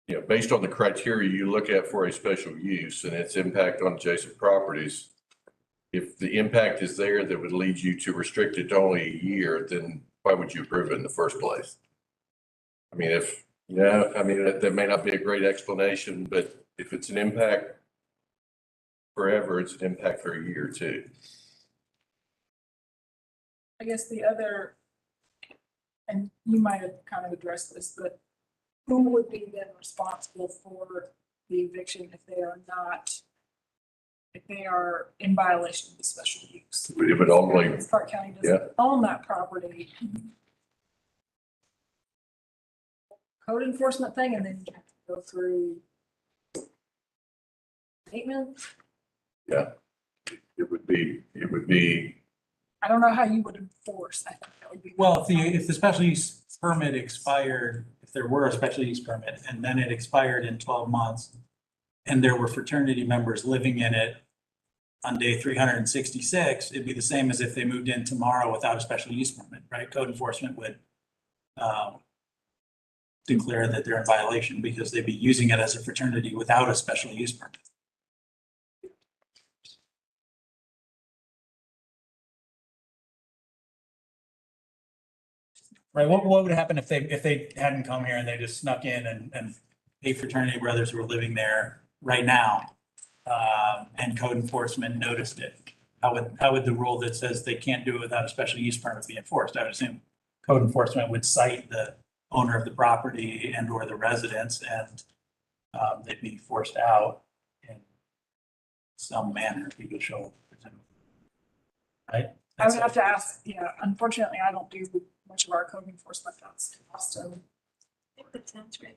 you know, based on the criteria you look at for a special use and its impact on adjacent properties, if the impact is there that would lead you to restrict it to only a year, then why would you approve it in the first place? I mean, that may not be a great explanation, but if it's an impact forever, it's an impact for a year too. I guess the other, and you might have kind of addressed this, but who would be then responsible for the eviction if they are not, if they are in violation of the special use? It would only, Athens-Clarke County yeah. doesn't own that property. Code enforcement thing, and then you have to go through statement. Yeah, it would be, I don't know how you would enforce. I think that would be. Well, if the special use permit expired, if there were a special use permit and then it expired in 12 months and there were fraternity members living in it on day 366, it'd be the same as if they moved in tomorrow without a special use permit, right? Code enforcement would declare that they're in violation because they'd be using it as a fraternity without a special use permit. Right, what would happen if they hadn't come here and they just snuck in and 8 fraternity brothers were living there right now? And code enforcement noticed it. How would the rule that says they can't do it without a special use permit be enforced? I would assume code enforcement would cite the owner of the property and or the residents, and they'd be forced out in some manner. People show up, right? I would have to ask, yeah, unfortunately, I don't do much of our code enforcement. That's Austin. So I don't know the answer to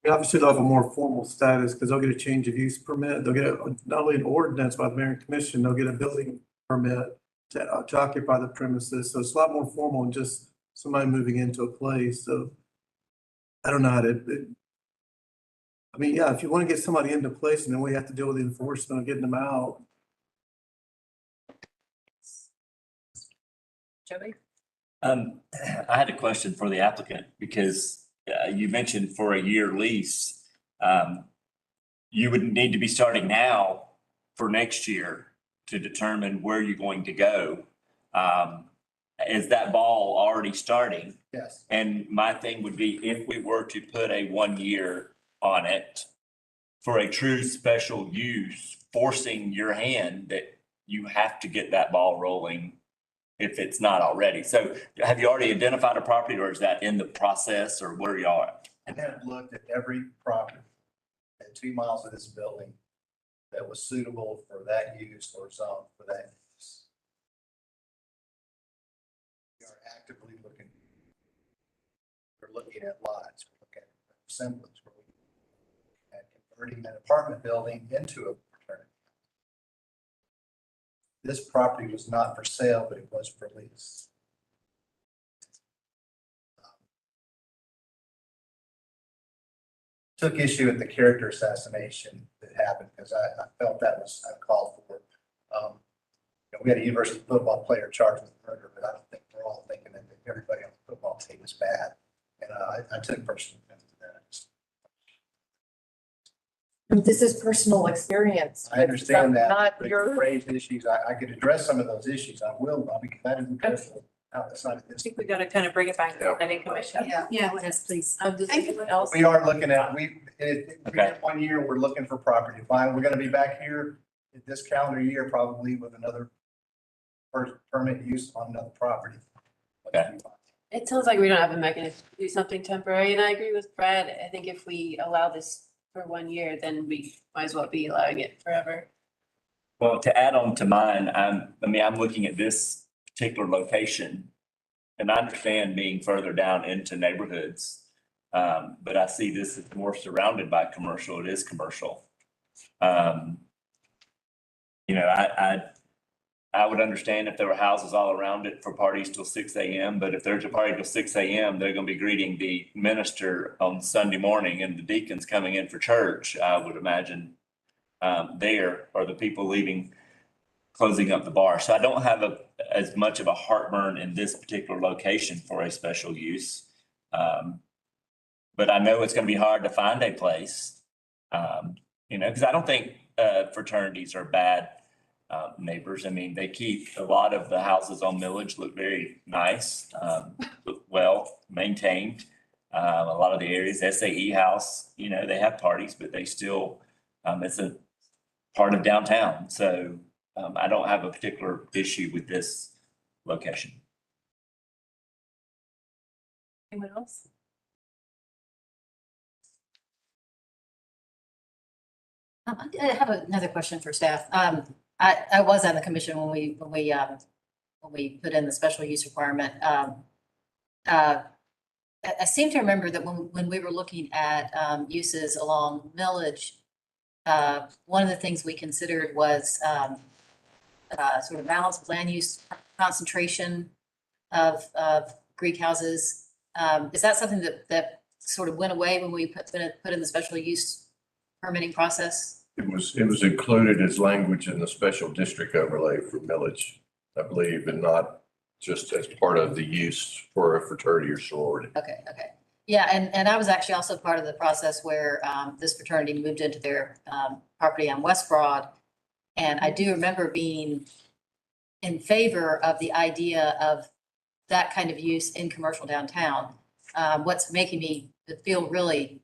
that. Obviously, they'll have a more formal status because they'll get a change of use permit. They'll get not only an ordinance by the mayor and commission, they'll get a building permit to occupy the premises. So it's a lot more formal than just somebody moving into a place. So I don't know how to, I mean, yeah, if you want to get somebody into place and then we have to deal with the enforcement of getting them out. Joey? I had a question for the applicant because you mentioned for a year lease, you would need to be starting now for next year to determine where you're going to go. Is that ball already starting? Yes. And my thing would be if we were to put a 1 year on it for a true special use, forcing your hand that you have to get that ball rolling if it's not already. So have you already identified a property or is that in the process or where y'all at? I have looked at every property at 2 miles of this building that was suitable for that use or zone for that use. We are actively looking. We're looking at lots, we're looking at assemblies, we're looking at converting an apartment building into a fraternity. This property was not for sale, but it was for lease. Took issue with the character assassination that happened because I felt that was uncalled for. We had a university football player charged with murder, but I don't think we're all thinking that everybody on the football team is bad. And I took personal offense to that. This is personal experience. I understand that. Not but your. raised issues. I could address some of those issues. I will. I'll be glad to address them outside of I this. think we got to kind of bring it back to the planning commission. Yeah, yes, please. Does anyone else? We are looking at, we did 1 year, we're looking for property. Fine, we're gonna be back here this calendar year, probably with another first permit use on another property. Okay. It sounds like we don't have a mechanism to do something temporary, and I agree with Brad. I think if we allow this for 1 year, then we might as well be allowing it forever. Well, to add on to mine, I'm looking at this particular location and I understand being further down into neighborhoods. But I see this as more surrounded by commercial. It is commercial. I would understand if there were houses all around it for parties till 6 a.m. But if there's a party till 6 a.m., they're going to be greeting the minister on Sunday morning and the deacons coming in for church, I would imagine, there are the people leaving, closing up the bar. So I don't have as much of a heartburn in this particular location for a special use. but I know it's gonna be hard to find a place. Because I don't think fraternities are bad neighbors. I mean, they keep a lot of the houses on Millage look very nice, look well maintained. A lot of the areas, SAE House, they have parties, but they still, it's a part of downtown. So I don't have a particular issue with this location. Anyone else? I have another question for staff. I was on the commission when we put in the special use requirement. I seem to remember that when we were looking at uses along Millage, one of the things we considered was sort of balance of land use concentration of Greek houses. Is that something that sort of went away when we put in the special use permitting process? It was included as language in the special district overlay for Millage, I believe, and not just as part of the use for a fraternity or sorority. Okay. Yeah, and I was actually also part of the process where this fraternity moved into their property on West Broad. And I do remember being in favor of the idea of that kind of use in commercial downtown. What's making me feel really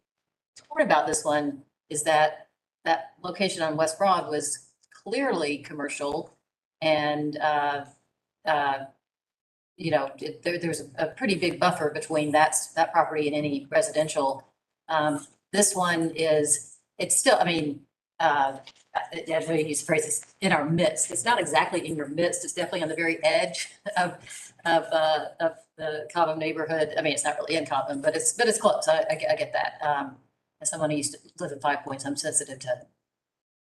torn about this one is that location on West Broad was clearly commercial, and there's a pretty big buffer between that property and any residential. This one it's still, I mean, I use the phrase, it's in our midst. It's not exactly in your midst. It's definitely on the very edge of the Cobham neighborhood. I mean, it's not really in Cobham, but it's close. I get that. As someone who used to live in 5 Points, I'm sensitive to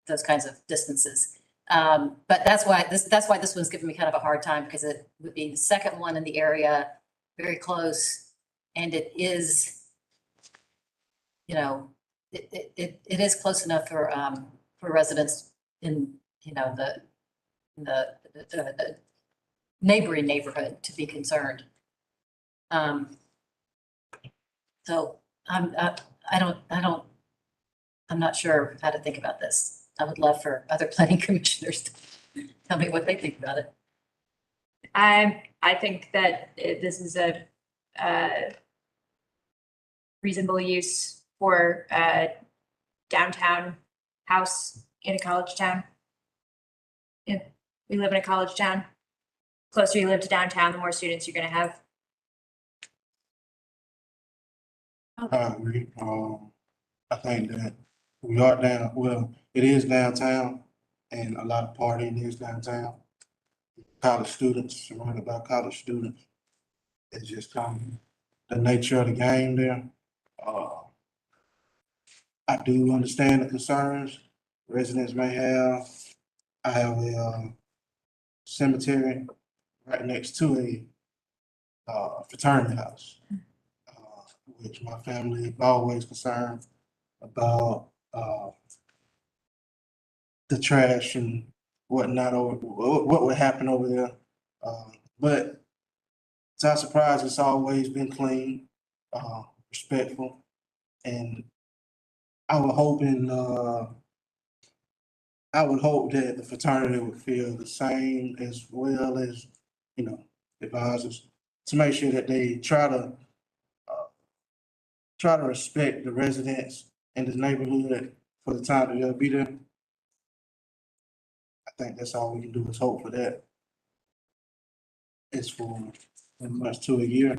those kinds of distances. But that's why this one's giving me kind of a hard time, because it would be the second one in the area, very close, and it is, it is close enough for residents in the neighboring neighborhood to be concerned. So I'm not sure how to think about this. I would love for other planning commissioners to tell me what they think about it. I think that this is a reasonable use for a downtown house in a college town. Yeah, we live in a college town. The closer you live to downtown, the more students you're going to have. I agree. I think that we are it is downtown, and a lot of partying is downtown. College students, surrounded by college students. It's just the nature of the game there. I do understand the concerns residents may have. I have a cemetery right next to a fraternity house, which my family is always concerned about the trash and whatnot, what would happen over there. But to our surprise, it's always been clean, respectful, and I would hope that the fraternity would feel the same, as well as, advisors, to make sure that they try to respect the residents in the neighborhood for the time that they'll be there. I think that's all we can do, is hope for that. It's for months to a year.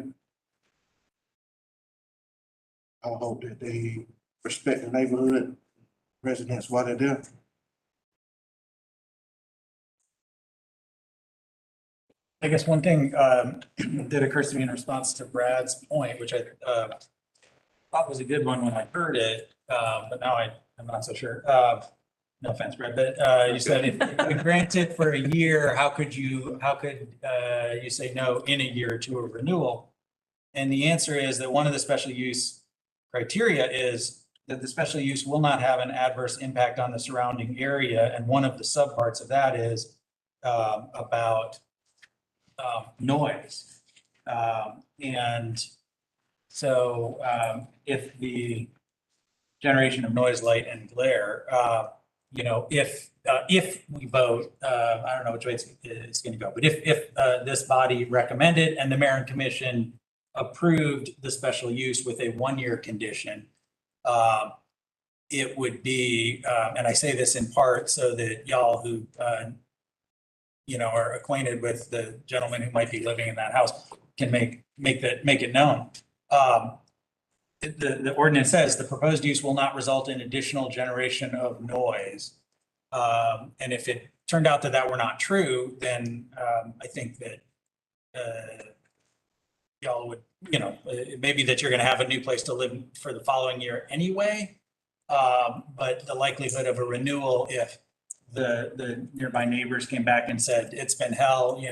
I hope that they respect the neighborhood residents while they're there. I guess one thing that occurs to me in response to Brad's point, which I thought was a good one when I heard it, but now I'm not so sure. No offense, Brad, but you said if we grant it for a year, how could you say no in a year or two of renewal? And the answer is that one of the special use criteria is that the special use will not have an adverse impact on the surrounding area. And one of the subparts of that is about noise. And So if the generation of noise, light and glare, if we vote, I don't know which way it's going to go, but if this body recommended and the mayor and commission approved the special use with a 1-year condition, it would be, and I say this in part so that y'all who, are acquainted with the gentleman who might be living in that house can make it known. The ordinance says the proposed use will not result in additional generation of noise. And if it turned out that that were not true, then I think that y'all would, maybe that you're going to have a new place to live for the following year anyway. But the likelihood of a renewal, if the nearby neighbors came back and said, it's been hell,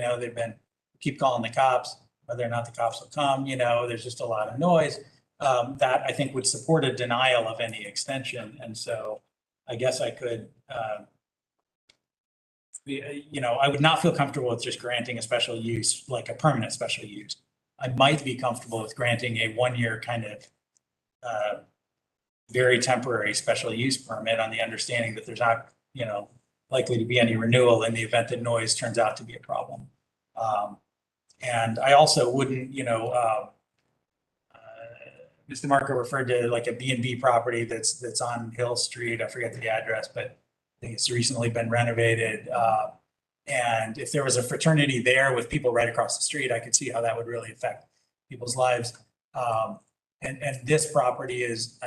keep calling the cops, whether or not the cops will come, there's just a lot of noise. That I think would support a denial of any extension. And so I guess I could, I would not feel comfortable with just granting a special use, like a permanent special use. I might be comfortable with granting a 1-year kind of very temporary special use permit on the understanding that there's not, likely to be any renewal in the event that noise turns out to be a problem. And I also wouldn't, Mr. Marco referred to like a B&B property that's on Hill Street. I forget the address, but I think it's recently been renovated. And if there was a fraternity there with people right across the street, I could see how that would really affect people's lives. And this property is,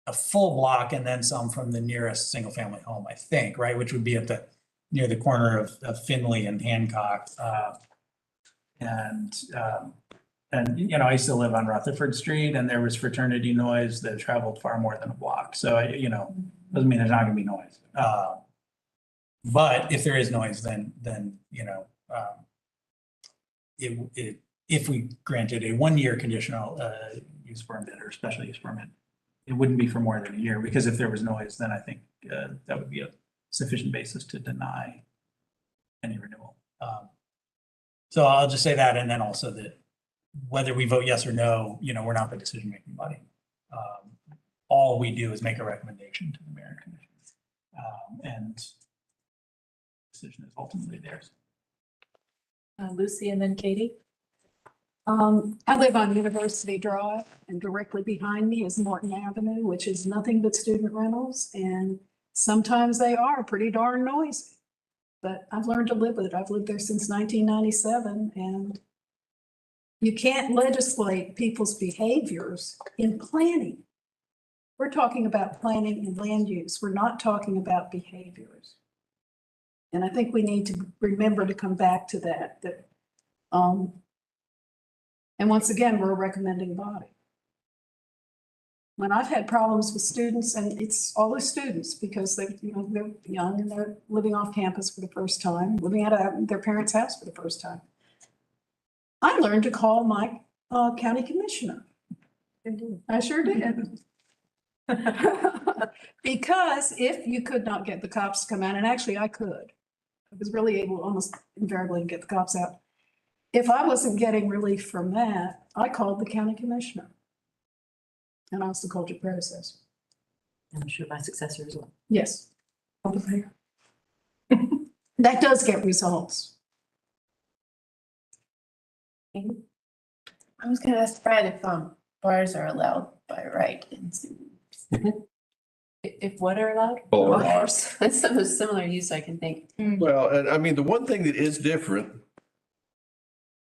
a full block and then some from the nearest single family home, I think, right? Which would be at near the corner of Finley and Hancock. I used to live on Rutherford Street and there was fraternity noise that traveled far more than a block. So, doesn't mean there's not gonna be noise. But if there is noise, then if we granted a 1-year conditional use permit or special use permit, it wouldn't be for more than a year, because if there was noise, then I think that would be a sufficient basis to deny any renewal. So I'll just say that, and then also that whether we vote yes or no, we're not the decision-making body. All we do is make a recommendation to the mayor and commission, and the decision is ultimately theirs. Lucy and then Katie. I live on University Drive, and directly behind me is Morton Avenue, which is nothing but student rentals. And sometimes they are pretty darn noisy, but I've learned to live with it. I've lived there since 1997, and you can't legislate people's behaviors in planning. We're talking about planning and land use. We're not talking about behaviors. And I think we need to remember to come back to that, and once again, we're a recommending body. When I've had problems with students, and it's always students because they're young and they're living off campus for the first time, living at their parents' house for the first time, I learned to call my county commissioner. I sure did. Because if you could not get the cops to come out, and actually I could, I was really able almost invariably to get the cops out. If I wasn't getting relief from that, I called the county commissioner. And I also called your predecessor. I'm sure my successor as well. Yes. That does get results. I was gonna ask Brad if bars are allowed by right in cities. If what are allowed? Bars. That's the most similar use I can think. Well, and I mean, the one thing that is different,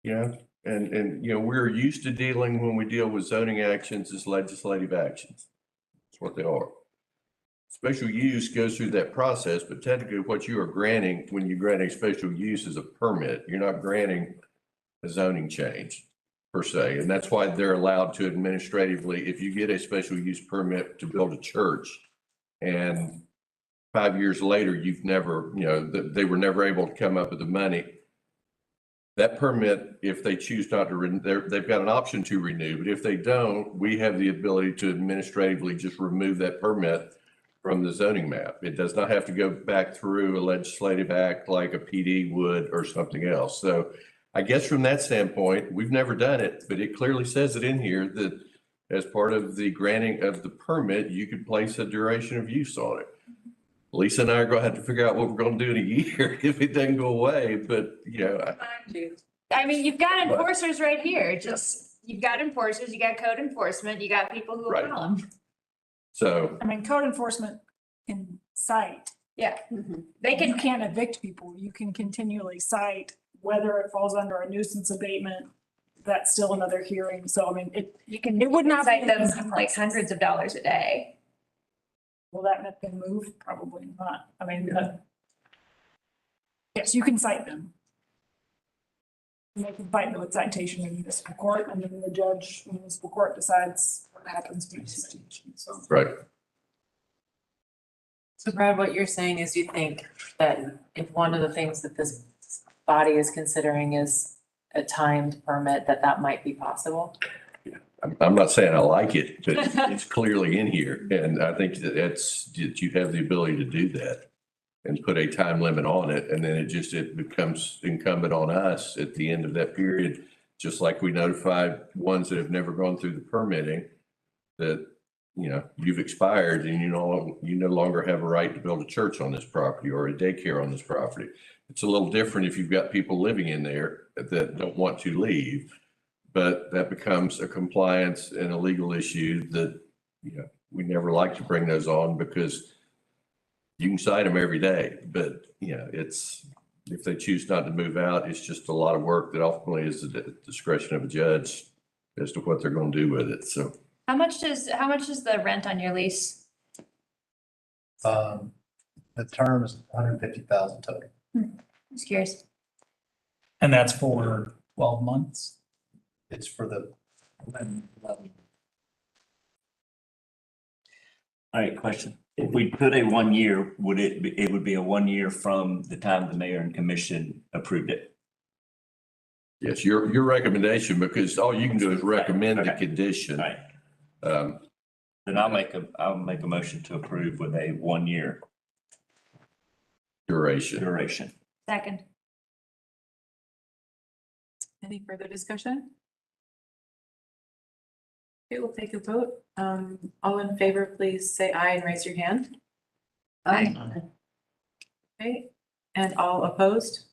and we're used to dealing when we deal with zoning actions is legislative actions. That's what they are. Special use goes through that process, but technically what you are granting when you grant a special use is a permit. You're not granting a zoning change per se. And that's why they're allowed to administratively, if you get a special use permit to build a church and 5 years later, you've never, they were never able to come up with the money. That permit, if they choose not to renew, they've got an option to renew, but if they don't, we have the ability to administratively just remove that permit from the zoning map. It does not have to go back through a legislative act like a PD would or something else. So I guess from that standpoint, we've never done it, but it clearly says it in here that as part of the granting of the permit, you could place a duration of use on it. Lisa and I are gonna have to figure out what we're gonna do in a year if it doesn't go away, but you know, I mean, you've got enforcers right here, you've got enforcers, you got code enforcement, you got people who Right. allow them. so. I mean, code enforcement can cite. Yeah. They can, you can't evict people. You can continually cite whether it falls under a nuisance abatement. That's still another hearing. So I mean, it would not cite be them like hundreds of dollars a day. Will that make them move? Probably not. I mean, yes, you can cite them. And they can fight them with citation in municipal court, and then the judge in municipal court decides what happens with the citation. So. Right. So Brad, what you're saying is you think that if one of the things that this body is considering is a timed permit, that might be possible? I'm not saying I like it, but it's clearly in here. And I think that you have the ability to do that and put a time limit on it. And then it becomes incumbent on us at the end of that period, just like we notify ones that have never gone through the permitting that, you know, you've expired and you no longer have a right to build a church on this property or a daycare on this property. It's a little different if you've got people living in there that don't want to leave. But that becomes a compliance and a legal issue that, you know, we never like to bring those on because you can cite them every day, but you know, if they choose not to move out, it's just a lot of work that ultimately is the discretion of a judge as to what they're going to do with it. So. How much is the rent on your lease? The term is 150,000 total. Just curious. And that's for 12 months? It's for the 11. All right, question. If we put a 1 year, it would be a 1 year from the time the mayor and commission approved it? Yes, your recommendation, because all you can do is recommend the condition. Right. Then I'll make a motion to approve with a 1 year duration. Second. Any further discussion? Okay, we'll take a vote. All in favor, please say aye and raise your hand. Aye. Okay, and all opposed?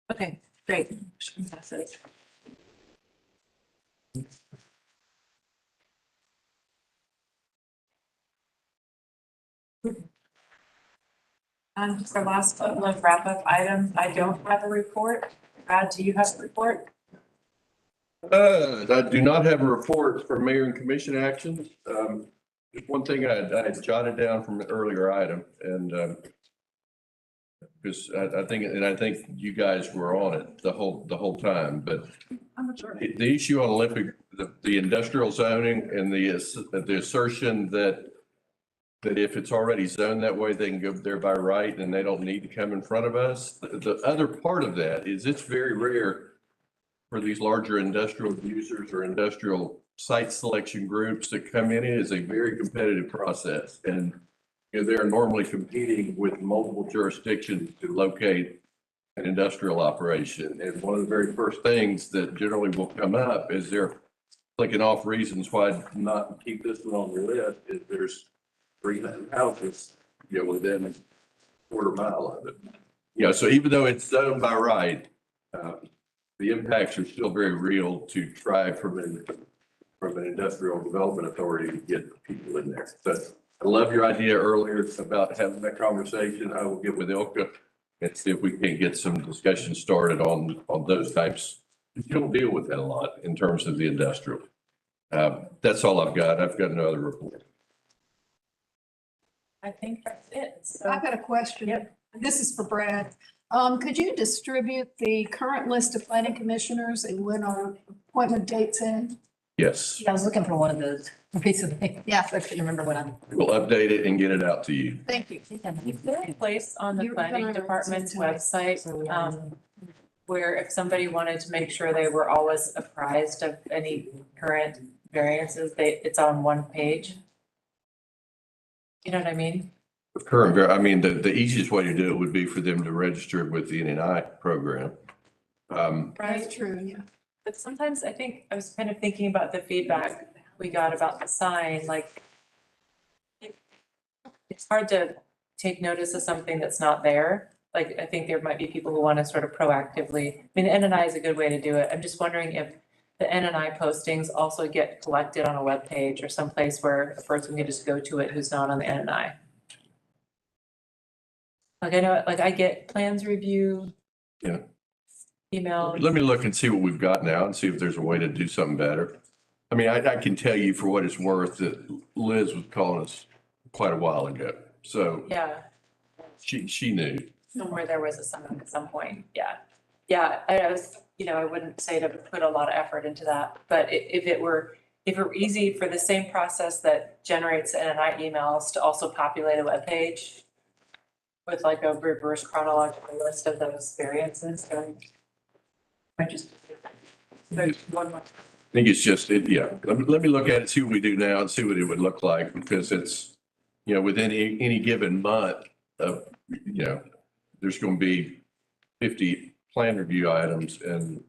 Okay, great. Motion passes. Just our last couple of wrap-up items. I don't have a report. Brad, do you have a report? I do not have a report for mayor and commission actions. Just one thing I had jotted down from an earlier item and because I think you guys were on it the whole time, but the issue on Olympic, the industrial zoning and the assertion that if it's already zoned that way, they can go there by right and they don't need to come in front of us. The other part of that is it's very rare for these larger industrial users or industrial site selection groups that come in. It is a very competitive process. And you know, they're normally competing with multiple jurisdictions to locate an industrial operation. And one of the very first things that generally will come up is they're clicking off reasons why not keep this one on the list is there's 300 houses, you know, within a quarter mile of it. You know, so even though it's zoned by right, the impacts are still very real to try from an industrial development authority to get people in there. So I love your idea earlier about having that conversation. I will get with Ilka and see if we can get some discussion started on those types. You don't deal with that a lot in terms of the industrial. That's all I've got. I've got another report. I think that's it. So I've got a question. Yep. This is for Brad. Could you distribute the current list of planning commissioners and when our appointment dates in? Yes. Yeah, I was looking for one of those recently. Yeah, I couldn't remember what I'm. We'll update it and get it out to you. Thank you. is there a place on the planning department's website, where if somebody wanted to make sure they were always apprised of any current variances, it's on one page? You know what I mean? I mean, the easiest way to do it would be for them to register with the NNI program. That's true, yeah. But sometimes I think, I was kind of thinking about the feedback we got about the sign, like it's hard to take notice of something that's not there. Like, I think there might be people who want to sort of proactively, I mean, the NNI is a good way to do it. I'm just wondering if the NNI postings also get collected on a web page or someplace where a person can just go to it who's not on the NNI. Like, I know, like I get plans review. Yeah. Email. Let me look and see what we've got now and see if there's a way to do something better. I mean, I can tell you for what it's worth that Liz was calling us quite a while ago. So Yeah, she knew. somewhere there was a sign at some point, yeah. Yeah, I was, I wouldn't say to put a lot of effort into that, but if it were easy for the same process that generates NNI emails to also populate a webpage with like a reverse chronological list of those variances, then I just. One more. I think it's just, yeah, let me look at it, see what we do now and see what it would look like because it's, within any given month of, there's going to be 50 plan review items and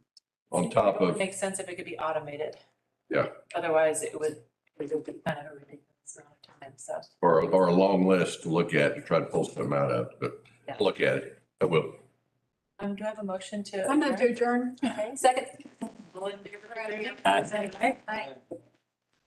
on top It would of, make sense if it could be automated. yeah, Otherwise, it would be kind of a ridiculous amount of time, so. or a long list to look at to try to pull something out of, but I'll look at it. I will. Do I have a motion to? I'm not to adjourn. Okay, second. All in favor? Aye. Aye.